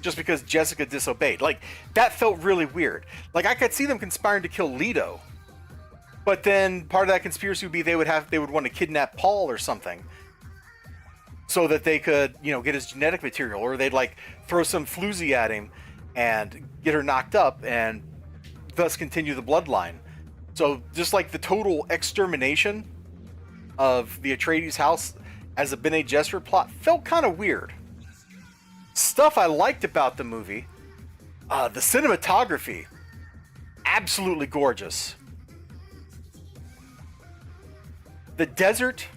just because Jessica disobeyed. Like, that felt really weird. Like, I could see them conspiring to kill Leto, but then part of that conspiracy would be they would want to kidnap Paul or something so that they could, you know, get his genetic material, or they'd like throw some floozy at him and get her knocked up and thus continue the bloodline. So just like the total extermination of the Atreides house as a Bene Gesserit plot felt kind of weird. Stuff I liked about the movie, the cinematography, absolutely gorgeous. The desert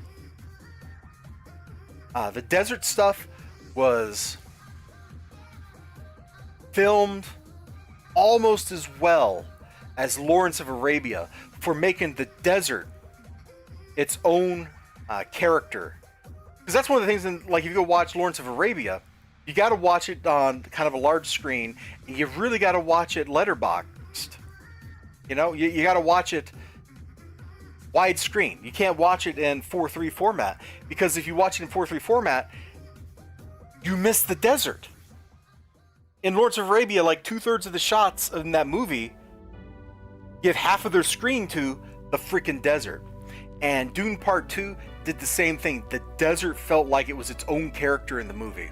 stuff was filmed almost as well as Lawrence of Arabia for making the desert its own character. Because that's one of the things, like if you go watch Lawrence of Arabia, you got to watch it on kind of a large screen, and you really got to watch it letterboxed. You know, you got to watch it widescreen. You can't watch it in 4:3 format, because if you watch it in 4:3 format, you miss the desert. In Lawrence of Arabia, like 2/3 of the shots in that movie give half of their screen to the freaking desert. And Dune Part 2 did the same thing. The desert felt like it was its own character in the movie.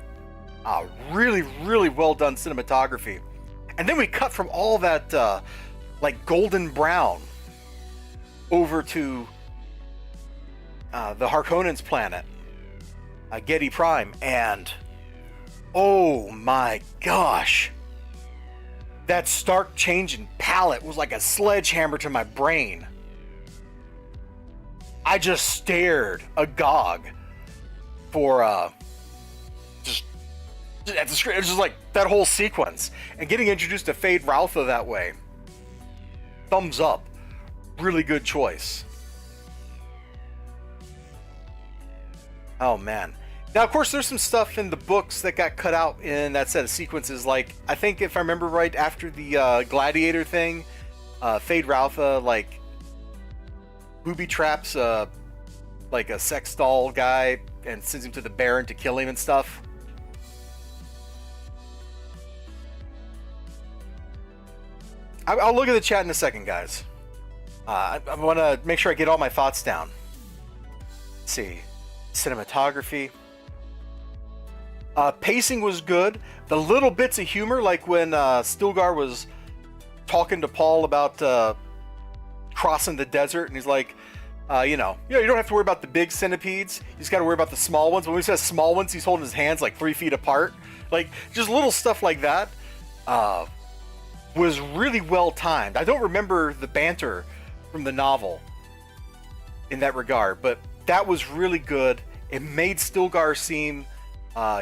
Really, really well done cinematography. And then we cut from all that like golden brown over to the Harkonnens' planet, Getty Prime, and oh my gosh, that stark change in palette was like a sledgehammer to my brain. I just stared agog for just at the screen. It's just like that whole sequence, and getting introduced to Fade Ralpha that way. Thumbs up. Really good choice. Oh man. Now, of course, there's some stuff in the books that got cut out in that set of sequences. Like, I think if I remember right, after the Gladiator thing, Fade Ralpha like booby traps like a sex doll guy and sends him to the Baron to kill him and stuff. I'll look at the chat in a second, guys. I want to make sure I get all my thoughts down. Let's see. Cinematography. Pacing was good. The little bits of humor, like when Stilgar was talking to Paul about crossing the desert, and he's like, you don't have to worry about the big centipedes. You just got to worry about the small ones. When he says small ones, he's holding his hands like 3 feet apart. Like, just little stuff like that was really well timed. I don't remember the banter from the novel in that regard, but that was really good. It made Stilgar seem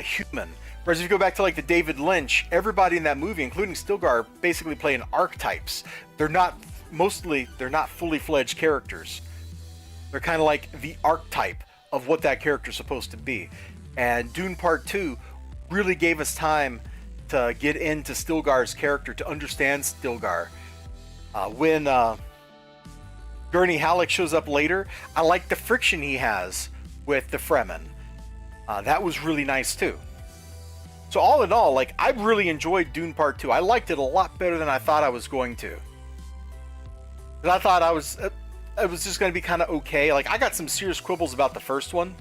human. Whereas if you go back to like the David Lynch, everybody in that movie, including Stilgar, basically playing archetypes. They're not fully fledged characters. They're kind of like the archetype of what that character's supposed to be. And Dune Part 2 really gave us time to get into Stilgar's character, to understand Stilgar. When Gurney Halleck shows up later, I like the friction he has with the Fremen. That was really nice too. So all in all, like, I really enjoyed Dune Part 2. I liked it a lot better than I thought I was going to. And I thought it was just going to be kind of okay. Like, I got some serious quibbles about the first one,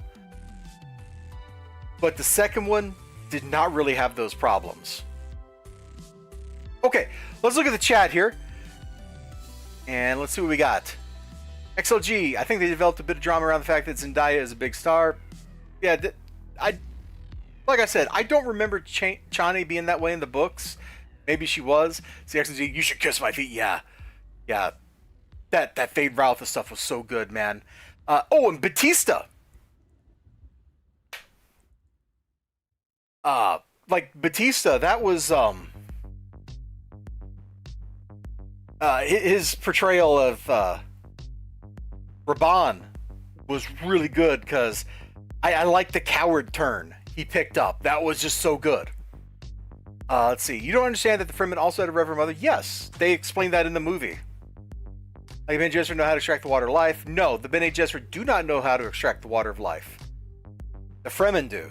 but the second one did not really have those problems. Okay, let's look at the chat here, and let's see what we got. XLG, I think they developed a bit of drama around the fact that Zendaya is a big star. Yeah, like I said, I don't remember Chani being that way in the books. Maybe she was. See, XLG, you should kiss my feet. Yeah. That Fade Ralph stuff was so good, man. Oh, and Batista. Like Batista, that was his portrayal of Raban was really good, because I like the coward turn he picked up. That was just so good. Let's see. You don't understand that the Fremen also had a Reverend Mother? Yes, they explained that in the movie. Like, Bene Gesserit know how to extract the water of life? No, the Bene Gesserit do not know how to extract the water of life. The Fremen do.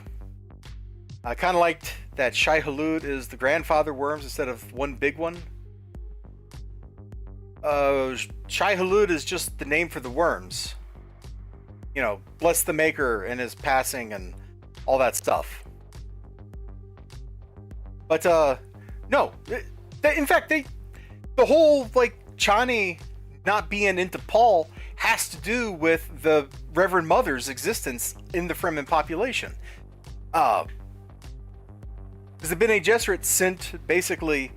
I kind of liked that Shai Hulud is the grandfather worms instead of one big one. Shai Hulud is just the name for the worms. Bless the Maker in his passing and all that stuff. But no, in fact, the whole like Chani not being into Paul has to do with the Reverend Mother's existence in the Fremen population. Because the Bene Gesserit sent basically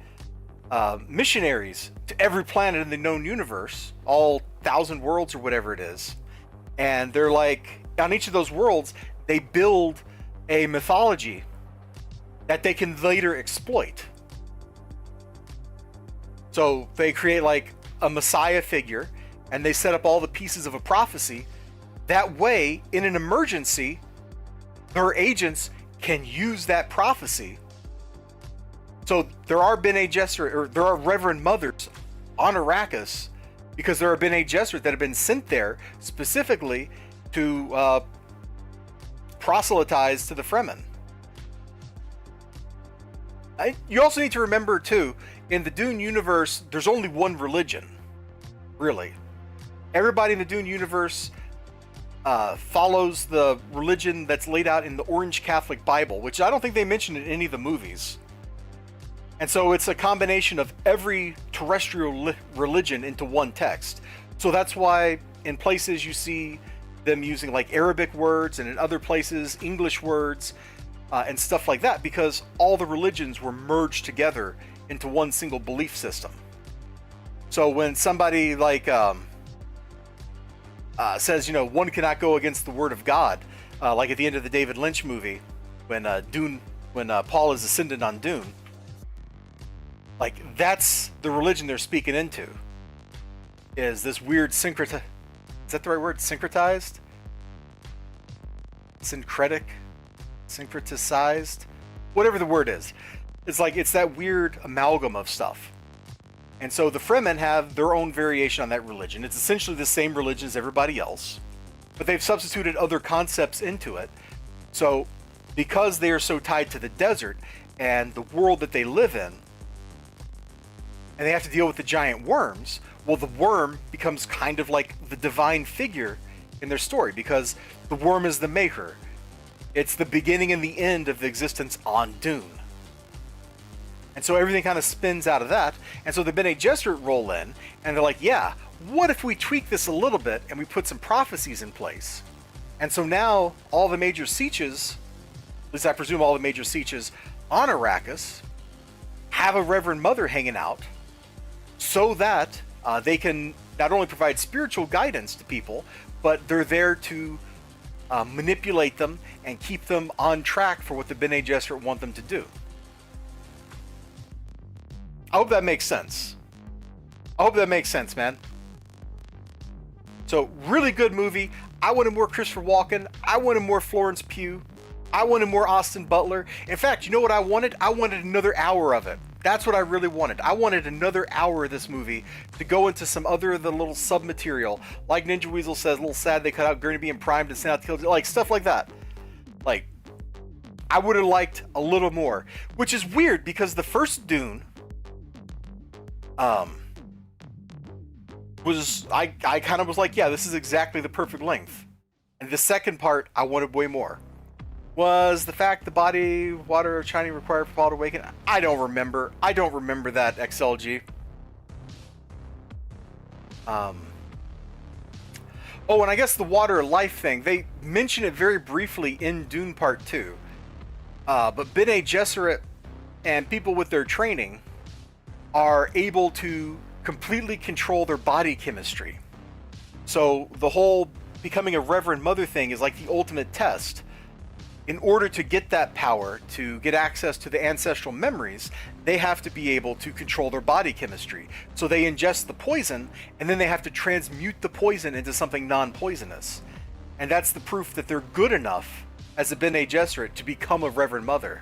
missionaries to every planet in the known universe, all 1,000 worlds or whatever it is, and they're like, on each of those worlds, they build a mythology that they can later exploit. So they create like a messiah figure, and they set up all the pieces of a prophecy. That way, in an emergency, their agents can use that prophecy. So there are Bene Gesserit, or there are Reverend Mothers on Arrakis, because there are Bene Gesserit that have been sent there specifically to proselytize to the Fremen. You also need to remember too, in the Dune universe, there's only one religion, really. Everybody in the Dune universe follows the religion that's laid out in the Orange Catholic Bible, which I don't think they mentioned in any of the movies. And so it's a combination of every terrestrial religion into one text. So that's why in places you see them using like Arabic words, and in other places English words, and stuff like that, because all the religions were merged together into one single belief system. So when somebody like says, one cannot go against the word of God, like at the end of the David Lynch movie, when Paul is ascendant on Dune, like that's the religion they're speaking into, is this weird is that the right word? Syncretized? Syncretized? Whatever the word is. It's like, it's that weird amalgam of stuff. And so the Fremen have their own variation on that religion. It's essentially the same religion as everybody else, but they've substituted other concepts into it. So because they are so tied to the desert and the world that they live in, and they have to deal with the giant worms, well, the worm becomes kind of like the divine figure in their story, because the worm is the maker. It's the beginning and the end of the existence on Dune. And so everything kind of spins out of that. And so the Bene Gesserit roll in, and they're like, yeah, what if we tweak this a little bit and we put some prophecies in place? And so now all the major Sietches, at least I presume all the major Sietches on Arrakis, have a Reverend Mother hanging out so that they can not only provide spiritual guidance to people, but they're there to manipulate them and keep them on track for what the Bene Gesserit want them to do. I hope that makes sense. I hope that makes sense, man. So, really good movie. I wanted more Christopher Walken. I wanted more Florence Pugh. I wanted more Austin Butler. In fact, you know what I wanted? I wanted another hour of it. That's what I really wanted. I wanted another hour of this movie to go into some other of the little sub-material. Like Ninja Weasel says, a little sad they cut out Gurney being primed and sent out to kill, like stuff like that. Like, I would have liked a little more. Which is weird because the first Dune was, I kind of was like, yeah, this is exactly the perfect length. And the second part, I wanted way more. Was the fact the body water shining required for Paul to awaken? I don't remember. I don't remember that, XLG. Oh, and I guess the water life thing, they mention it very briefly in Dune Part 2. But Bene Gesserit and people with their training are able to completely control their body chemistry. So the whole becoming a Reverend Mother thing is like the ultimate test. In order to get that power, to get access to the ancestral memories, they have to be able to control their body chemistry. So they ingest the poison, and then they have to transmute the poison into something non-poisonous. And that's the proof that they're good enough as a Bene Gesserit to become a Reverend Mother.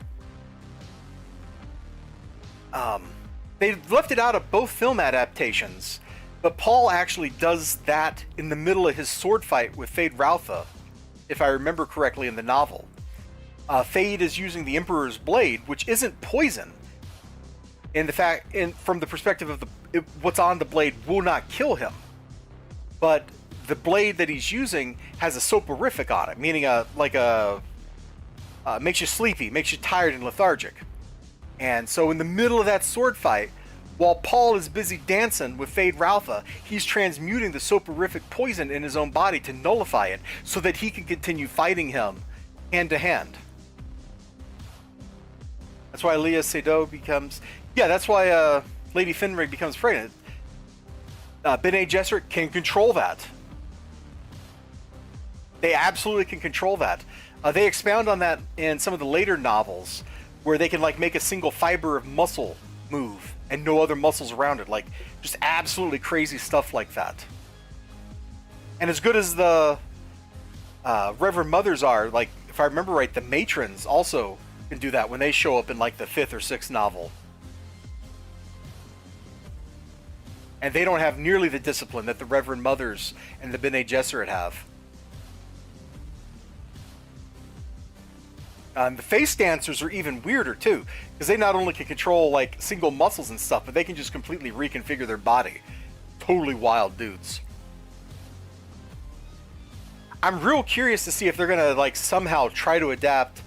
They left it out of both film adaptations, but Paul actually does that in the middle of his sword fight with Fade Rautha, if I remember correctly in the novel. Fade is using the Emperor's blade, which isn't poison. From the perspective of what's on the blade will not kill him, but the blade that he's using has a soporific on it, meaning makes you sleepy, makes you tired and lethargic. And so in the middle of that sword fight, while Paul is busy dancing with Fade Rautha, he's transmuting the soporific poison in his own body to nullify it so that he can continue fighting him hand to hand. That's why Leia Seydoux becomes... Yeah, that's why Lady Finrig becomes pregnant. Bene Gesserit can control that. They absolutely can control that. They expound on that in some of the later novels, where they can like make a single fiber of muscle move and no other muscles around it. Like, just absolutely crazy stuff like that. And as good as the Reverend Mothers are, like, if I remember right, the matrons also can do that when they show up in like the 5th or 6th novel. And they don't have nearly the discipline that the Reverend Mothers and the Bene Gesserit have. The face dancers are even weirder too, because they not only can control like single muscles and stuff, but they can just completely reconfigure their body. Totally wild dudes. I'm real curious to see if they're gonna like somehow try to adapt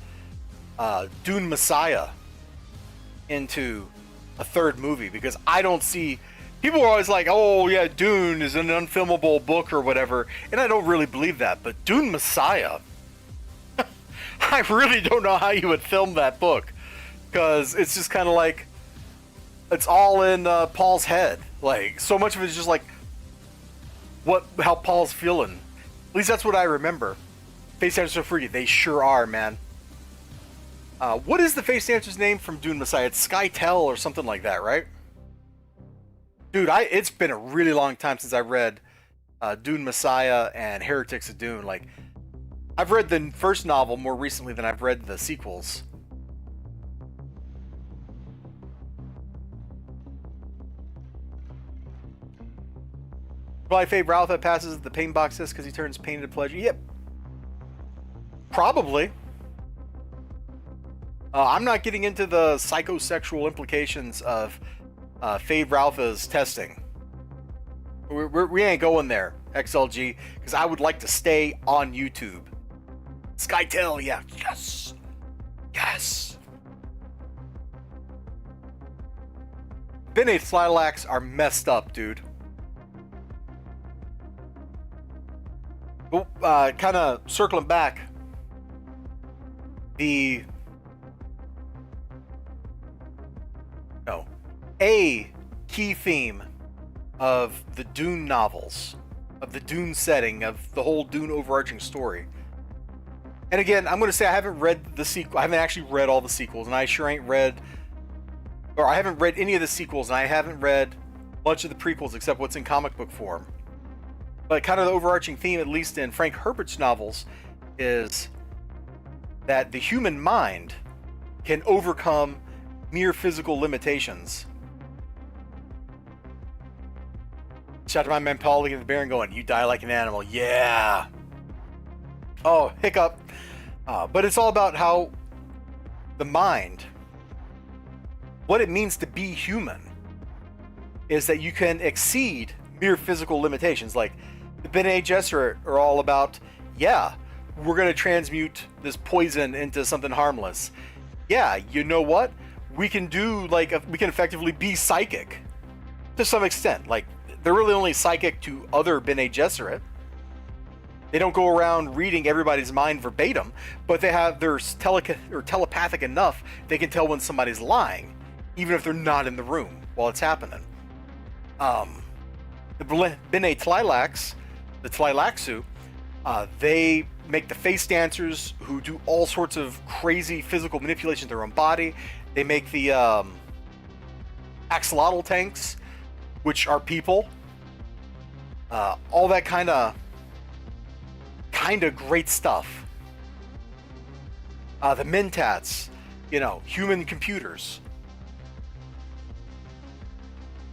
Dune Messiah into a third movie, because I don't see... People are always like, oh yeah, Dune is an unfilmable book or whatever, and I don't really believe that, but Dune Messiah... I really don't know how you would film that book, because it's just kind of like, it's all in Paul's head. Like, so much of it is just like how Paul's feeling. At least that's what I remember. Face dancers are freaky. They sure are, man. What is the face dancer's name from Dune Messiah? It's Skytel or something like that, right? Dude, it's been a really long time since I read Dune Messiah and Heretics of Dune. Like, I've read the first novel more recently than I've read the sequels. Probably Fade Rautha passes the pain box test because he turns pain into pleasure. Yep. Probably. I'm not getting into the psychosexual implications of Fade Rautha's testing. We ain't going there, XLG, because I would like to stay on YouTube. Skytail, yeah. Yes. Yes. Bene Tleilax are messed up, dude. Kind of circling back. A key theme of the Dune novels, of the Dune setting, of the whole Dune overarching story. And again, I'm going to say I haven't read the sequel. I haven't actually read all the sequels, and I sure ain't read, or I haven't read any of the sequels, and I haven't read much of the prequels except what's in comic book form. But kind of the overarching theme, at least in Frank Herbert's novels, is that the human mind can overcome mere physical limitations. Shout out to my man Paul looking at the Baron going, "You die like an animal." Yeah. Oh, hiccup. But it's all about how the mind, what it means to be human, is that you can exceed mere physical limitations. Like the Bene Gesserit are all about, yeah, we're going to transmute this poison into something harmless. Yeah, you know what? We can do, we can effectively be psychic to some extent. Like, they're really only psychic to other Bene Gesserit. They don't go around reading everybody's mind verbatim, but they're telepathic enough they can tell when somebody's lying, even if they're not in the room while it's happening. The Bene Tleilax, the Tleilaxu, they make the face dancers who do all sorts of crazy physical manipulation of their own body. They make the axolotl tanks, which are people. All that kind of great stuff. The Mentats, human computers.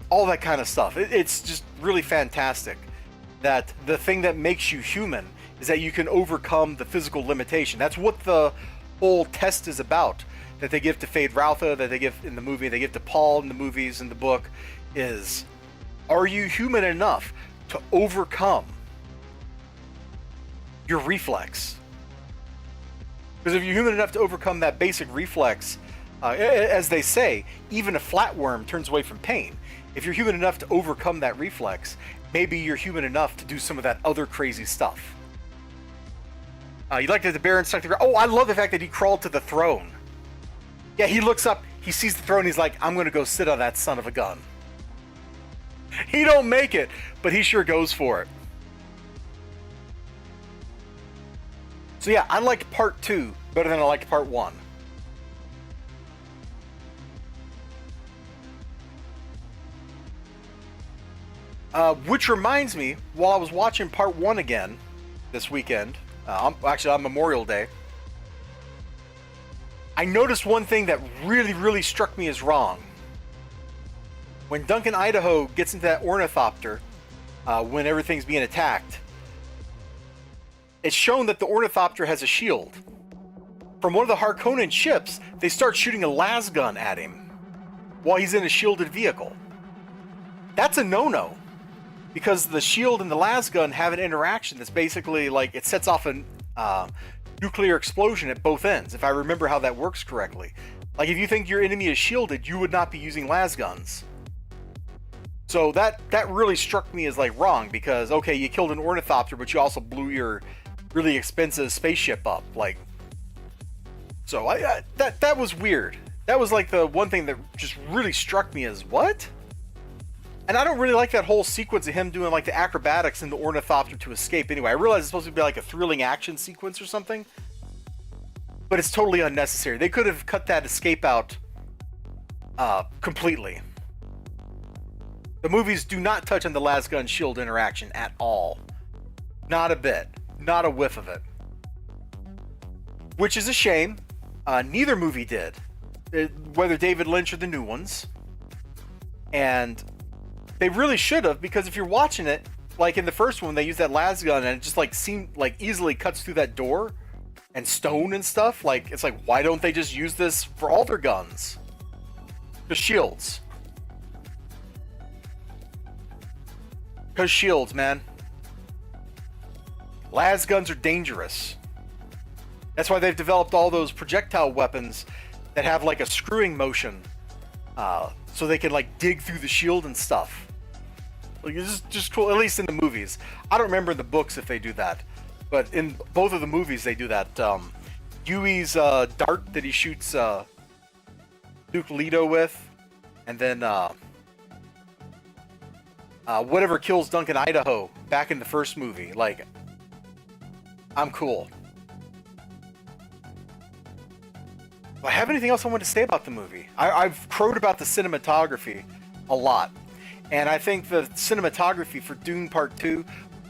All that kind of stuff. It's just really fantastic that the thing that makes you human is that you can overcome the physical limitation. That's what the whole test is about, that they give to Feyd-Rautha, that they give in the movie, they give to Paul in the movies, in the book, is, are you human enough to overcome your reflex? Because if you're human enough to overcome that basic reflex, as they say, even a flatworm turns away from pain. If you're human enough to overcome that reflex, maybe you're human enough to do some of that other crazy stuff. You like that the Baron stuck to... Oh, I love the fact that he crawled to the throne. Yeah, he looks up, he sees the throne, he's like, I'm going to go sit on that son of a gun. He don't make it, but he sure goes for it. So yeah, I liked part 2 better than I liked part 1. Which reminds me, while I was watching part 1 again this weekend, on Memorial Day, I noticed one thing that really, really struck me as wrong. When Duncan Idaho gets into that ornithopter, when everything's being attacked, it's shown that the ornithopter has a shield. From one of the Harkonnen ships, they start shooting a lasgun at him while he's in a shielded vehicle. That's a no-no, because the shield and the lasgun have an interaction that's basically like it sets off a nuclear explosion at both ends, if I remember how that works correctly. Like, if you think your enemy is shielded, you would not be using lasguns. So that really struck me as like wrong, because okay, you killed an ornithopter, but you also blew your really expensive spaceship up. Like, so that was weird. That was like the one thing that just really struck me as what? And I don't really like that whole sequence of him doing like the acrobatics in the ornithopter to escape anyway. I realize it's supposed to be like a thrilling action sequence or something, but it's totally unnecessary. They could have cut that escape out completely. The movies do not touch on the lasgun shield interaction at all. Not a bit. Not a whiff of it. Which is a shame. Neither movie did. Whether David Lynch or the new ones. And they really should have, because if you're watching it, like in the first one, they use that lasgun and it just like seemed like easily cuts through that door and stone and stuff. Like, it's like, why don't they just use this for all their guns? The shields. Because shields, man. Lasguns are dangerous. That's why they've developed all those projectile weapons that have like a screwing motion, so they can like dig through the shield and stuff. Like, it's just cool, at least in the movies. I don't remember in the books if they do that, but in both of the movies they do that. Yui's dart that he shoots Duke Leto with, and then whatever kills Duncan Idaho back in the first movie. Like, I'm cool. Do I have anything else I want to say about the movie? I've crowed about the cinematography a lot. And I think the cinematography for Dune Part 2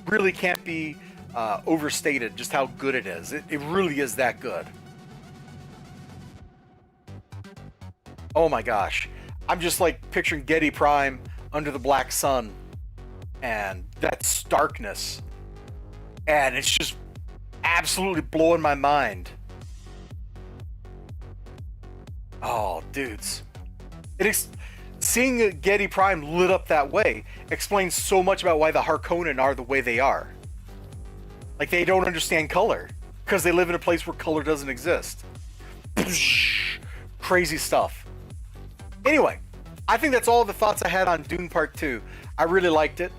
really can't be overstated just how good it is. It really is that good. Oh my gosh. I'm just like picturing Getty Prime under the black sun and that starkness. And it's just absolutely blowing my mind. Oh, dudes. Seeing Getty Prime lit up that way explains so much about why the Harkonnen are the way they are. Like, they don't understand color because they live in a place where color doesn't exist. Crazy stuff. Anyway, I think that's all the thoughts I had on Dune Part 2. I really liked it.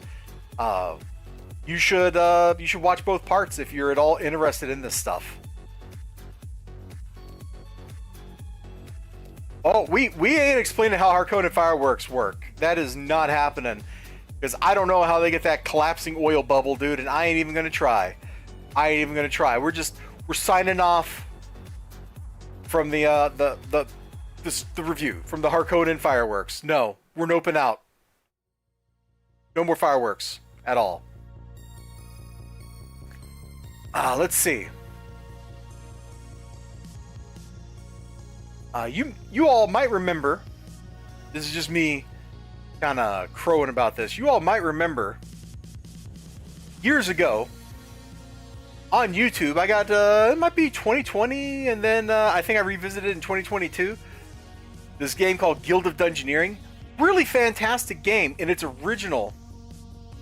You should watch both parts if you're at all interested in this stuff. Oh, we ain't explaining how Harkonnen fireworks work. That is not happening. Because I don't know how they get that collapsing oil bubble, dude, and I ain't even gonna try. We're signing off from the review from the Harkonnen fireworks. No, we're noping out. No more fireworks at all. Let's see. You all might remember, this is just me kind of crowing about this. You all might remember years ago on YouTube, I got, it might be 2020, and then I think I revisited it in 2022. This game called Guild of Dungeoneering. Really fantastic game in its original.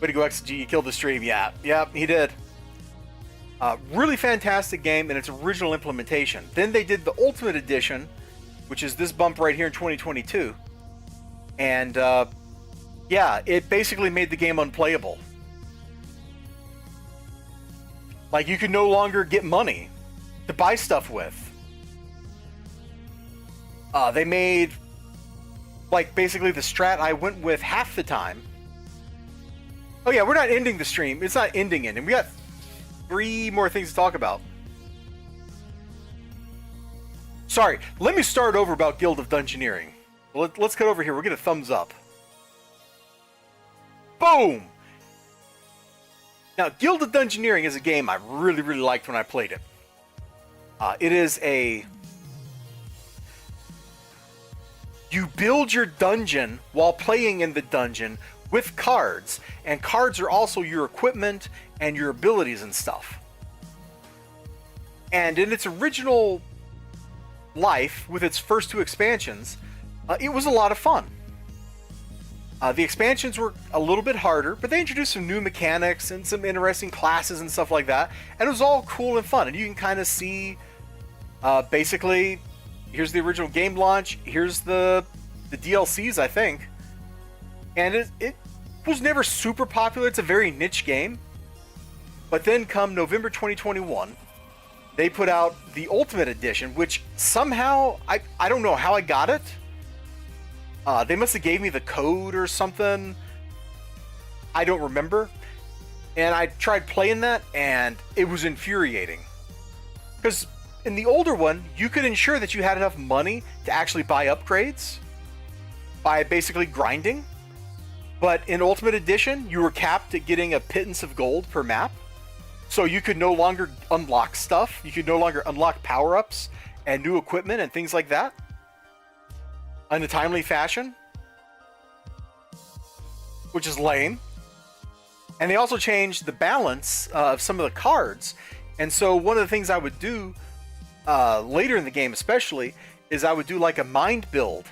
Way to go, XG, you killed the stream. Yeah, he did. Really fantastic game in its original implementation. Then they did the Ultimate Edition, which is this bump right here in 2022. And, yeah, it basically made the game unplayable. Like, you could no longer get money to buy stuff with. They made, like, basically the strat I went with half the time. Oh yeah, we're not ending the stream. It's not ending it. And we got 3 more things to talk about. Sorry, let me start over about Guild of Dungeoneering. Let's cut over here. We'll get a thumbs up. Boom! Now, Guild of Dungeoneering is a game I really, really liked when I played it. It is a... You build your dungeon while playing in the dungeon with cards. And cards are also your equipment and your abilities and stuff. And in its original life, with its first 2 expansions, it was a lot of fun. The expansions were a little bit harder, but they introduced some new mechanics and some interesting classes and stuff like that, and it was all cool and fun. And you can kind of see, basically, here's the original game launch, here's the DLCs, I think, and it was never super popular. It's a very niche game. But then come November 2021, they put out the Ultimate Edition, which somehow, I don't know how I got it. They must have gave me the code or something. I don't remember. And I tried playing that, and it was infuriating. Because in the older one, you could ensure that you had enough money to actually buy upgrades by basically grinding. But in Ultimate Edition, you were capped at getting a pittance of gold per map. So you could no longer unlock stuff. You could no longer unlock power-ups and new equipment and things like that in a timely fashion, which is lame. And they also changed the balance of some of the cards. And so one of the things I would do later in the game especially is I would do like a mind build.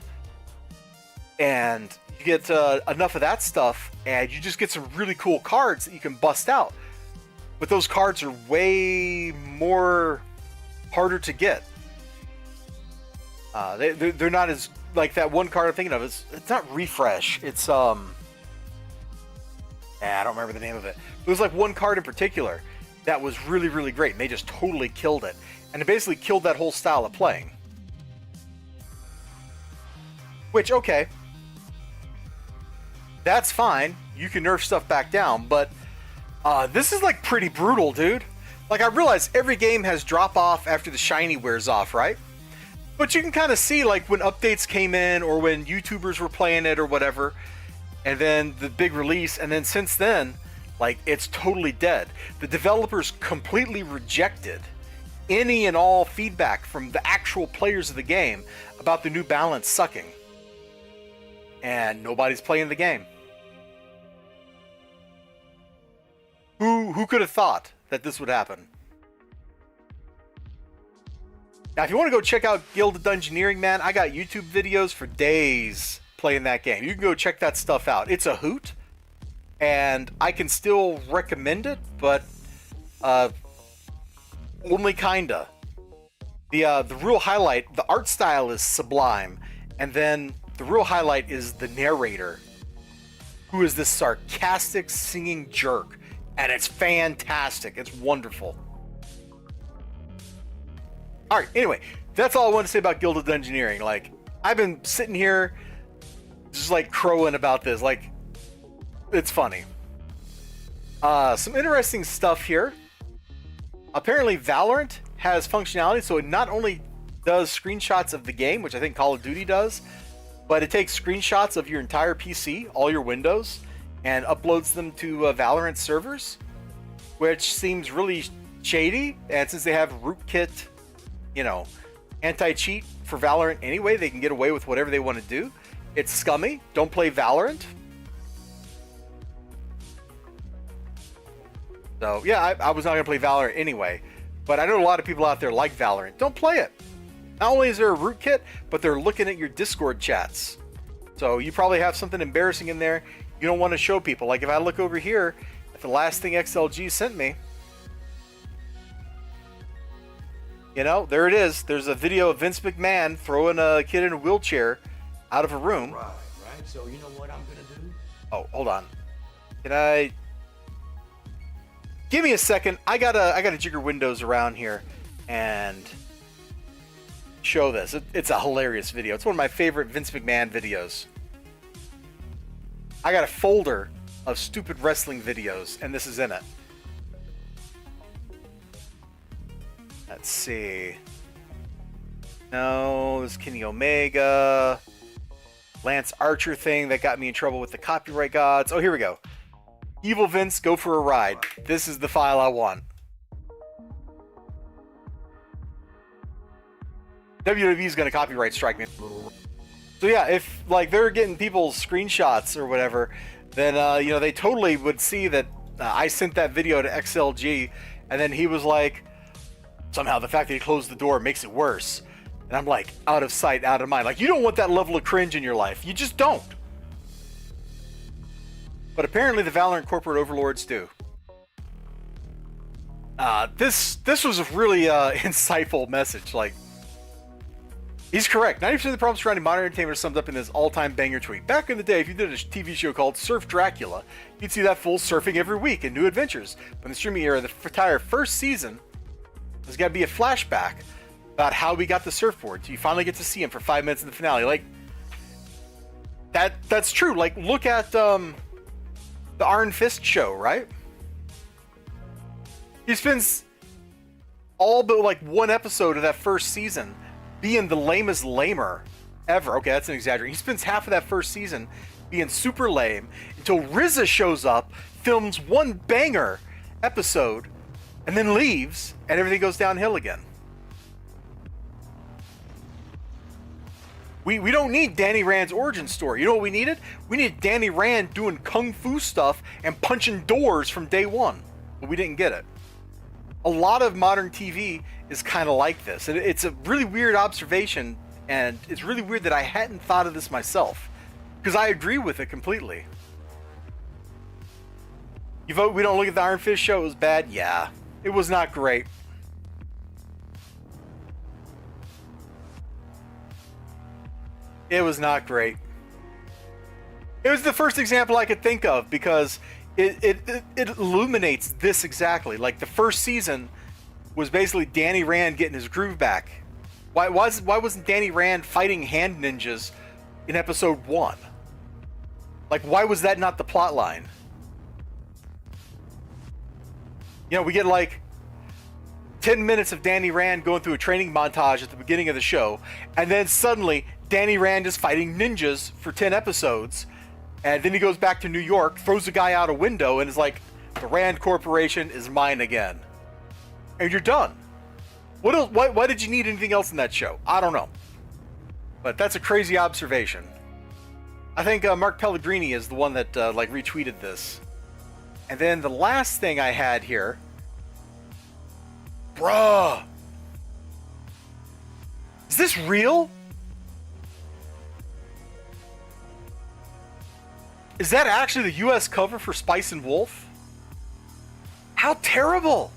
And you get enough of that stuff and you just get some really cool cards that you can bust out. But those cards are way more harder to get. They're not as, like that one card I'm thinking of. It's not Refresh. It's I don't remember the name of it. It was like one card in particular that was really, really great, and they just totally killed it. And it basically killed that whole style of playing. Which, okay, that's fine. You can nerf stuff back down, but this is like pretty brutal, dude. Like, I realize every game has drop off after the shiny wears off, right? But you can kind of see, like, when updates came in or when YouTubers were playing it or whatever, and then the big release, and then since then, like, it's totally dead. The developers completely rejected any and all feedback from the actual players of the game about the new balance sucking. And nobody's playing the game. Who could have thought that this would happen? Now, if you want to go check out Guild of Dungeoneering, man, I got YouTube videos for days playing that game. You can go check that stuff out. It's a hoot, and I can still recommend it, but only kinda. The real highlight, the art style is sublime, and then the real highlight is the narrator, who is this sarcastic singing jerk, and it's fantastic. It's wonderful. All right, anyway, that's all I want to say about Guild of Dungeoneering. Like, I've been sitting here just like crowing about this. Like, it's funny. Some interesting stuff here. Apparently Valorant has functionality, so it not only does screenshots of the game, which I think Call of Duty does, but it takes screenshots of your entire PC, all your windows, and uploads them to Valorant servers, which seems really shady. And since they have rootkit, you know, anti-cheat for Valorant anyway, they can get away with whatever they want to do. It's scummy. Don't play Valorant. So yeah, I was not going to play Valorant anyway, but I know a lot of people out there like Valorant. Don't play it. Not only is there a rootkit, but they're looking at your Discord chats. So you probably have something embarrassing in there you don't want to show people. Like if I look over here at the last thing XLG sent me, you know, there it is. There's a video of Vince McMahon throwing a kid in a wheelchair out of a room. Right. So you know what I'm gonna do? Oh, hold on. Can I? Give me a second. I gotta jigger windows around here and show this. It's a hilarious video. It's one of my favorite Vince McMahon videos. I got a folder of stupid wrestling videos, and this is in it. Let's see. No, this is Kenny Omega. Lance Archer thing that got me in trouble with the copyright gods. Oh, here we go. Evil Vince, go for a ride. This is the file I want. WWE's gonna copyright strike me. So yeah, if like they're getting people's screenshots or whatever, then you know, they totally would see that I sent that video to XLG, and then he was like, somehow the fact that he closed the door makes it worse. And I'm like, out of sight, out of mind. Like, you don't want that level of cringe in your life. You just don't. But apparently the Valorant corporate overlords do. This was a really insightful message. Like, he's correct. 90% of the problems surrounding modern entertainment are summed up in this all-time banger tweet. Back in the day, if you did a TV show called Surf Dracula, you'd see that fool surfing every week in new adventures. But in the streaming era, the entire first season, there's got to be a flashback about how we got the surfboard. So you finally get to see him for 5 minutes in the finale. Like, that's true. Like, look at the Iron Fist show, right? He spends all but like one episode of that first season being the lamest lamer ever. Okay, that's an exaggeration. He spends half of that first season being super lame until RZA shows up, films one banger episode, and then leaves, and everything goes downhill again. We don't need Danny Rand's origin story. You know what we needed? We needed Danny Rand doing kung fu stuff and punching doors from day one. But we didn't get it. A lot of modern TV is kind of like this. It's a really weird observation, and it's really weird that I hadn't thought of this myself, because I agree with it completely. You vote we don't look at the Iron Fist show, it was bad? Yeah. It was not great. It was not great. It was the first example I could think of because it illuminates this exactly. Like the first season was basically Danny Rand getting his groove back. Why wasn't Danny Rand fighting hand ninjas in episode 1? Like, why was that not the plot line? You know, we get like 10 minutes of Danny Rand going through a training montage at the beginning of the show, and then suddenly Danny Rand is fighting ninjas for 10 episodes, and then he goes back to New York, throws a guy out a window, and is like, the Rand Corporation is mine again. And you're done. What else? Why did you need anything else in that show? I don't know. But that's a crazy observation. I think Mark Pellegrini is the one that like retweeted this. And then the last thing I had here, bruh, is this real? Is that actually the US cover for Spice and Wolf? How terrible!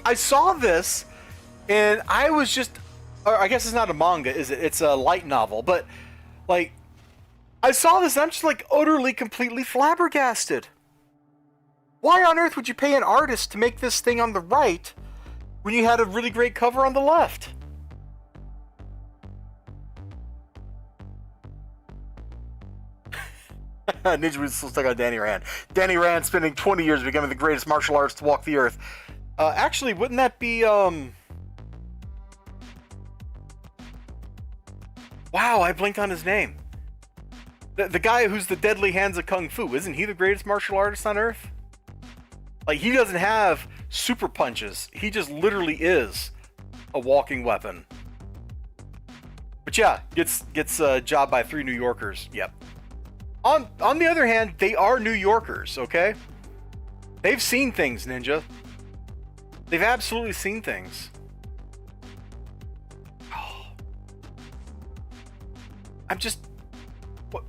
I saw this, and I was just, or I guess it's not a manga, is it? It's a light novel, but like, I saw this and I'm just like utterly, completely flabbergasted. Why on earth would you pay an artist to make this thing on the right when you had a really great cover on the left? Ninja was still stuck on Danny Rand. Danny Rand spending 20 years becoming the greatest martial artist to walk the earth. Actually, wouldn't that be, Wow, I blinked on his name. The guy who's the deadly hands of Kung Fu, isn't he the greatest martial artist on earth? Like, he doesn't have super punches. He just literally is a walking weapon. But yeah, gets jobbed by 3 New Yorkers. Yep. On the other hand, they are New Yorkers, okay? They've seen things, Ninja. They've absolutely seen things. I'm just... What?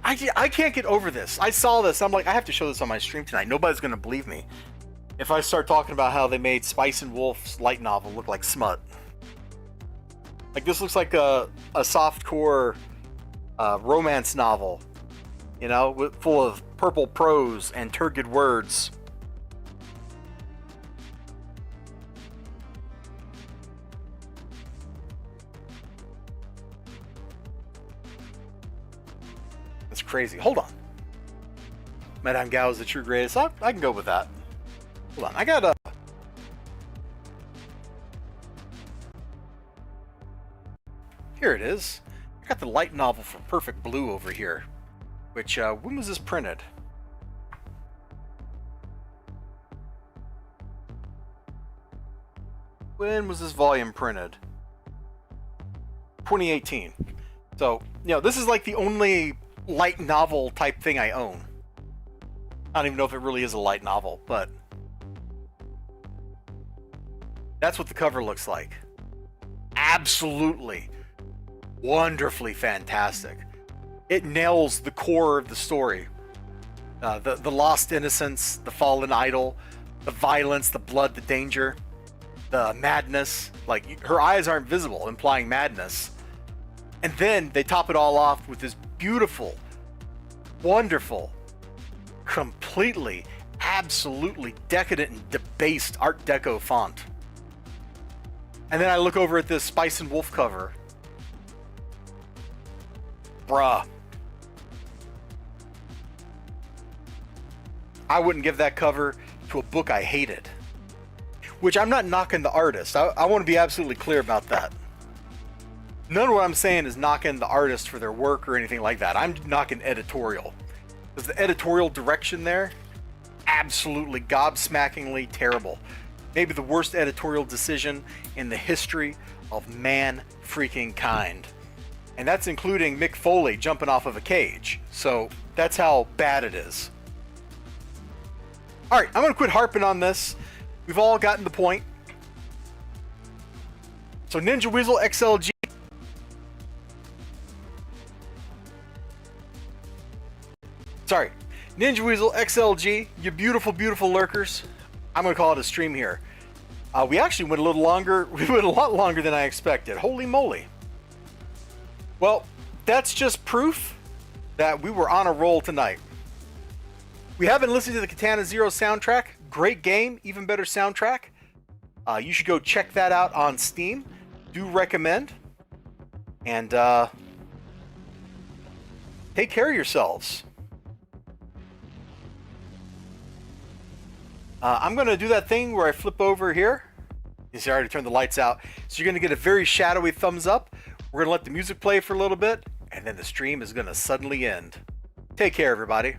I can't get over this. I saw this. I'm like, I have to show this on my stream tonight. Nobody's going to believe me if I start talking about how they made Spice and Wolf's light novel look like smut. Like, this looks like a softcore romance novel. You know, full of purple prose and turgid words. That's crazy. Hold on. Madame Gao is the true greatest. I can go with that. Hold on. I got a... Here it is. I got the light novel for Perfect Blue over here. Which, when was this printed? When was this volume printed? 2018. So, you know, this is like the only light novel type thing I own. I don't even know if it really is a light novel, but that's what the cover looks like. Absolutely wonderfully fantastic. It nails the core of the story. The lost innocence, the fallen idol, the violence, the blood, the danger, the madness. Like, her eyes aren't visible, implying madness. And then they top it all off with this beautiful, wonderful, completely, absolutely decadent and debased Art Deco font. And then I look over at this Spice and Wolf cover. Bruh. I wouldn't give that cover to a book I hated. Which, I'm not knocking the artist. I want to be absolutely clear about that. None of what I'm saying is knocking the artist for their work or anything like that. I'm knocking editorial. Because the editorial direction there, absolutely gobsmackingly terrible. Maybe the worst editorial decision in the history of man freaking kind. And that's including Mick Foley jumping off of a cage. So that's how bad it is. Alright, I'm going to quit harping on this. We've all gotten the point. So Ninja Weasel XLG. Sorry. Ninja Weasel XLG, you beautiful, beautiful lurkers. I'm gonna call it a stream here. We actually went a little longer. We went a lot longer than I expected. Holy moly. Well, that's just proof that we were on a roll tonight. We haven't listened to the Katana Zero soundtrack. Great game, even better soundtrack. You should go check that out on Steam. Do recommend. And take care of yourselves. I'm going to do that thing where I flip over here. You see, I already turned the lights out. So you're going to get a very shadowy thumbs up. We're going to let the music play for a little bit, and then the stream is going to suddenly end. Take care, everybody.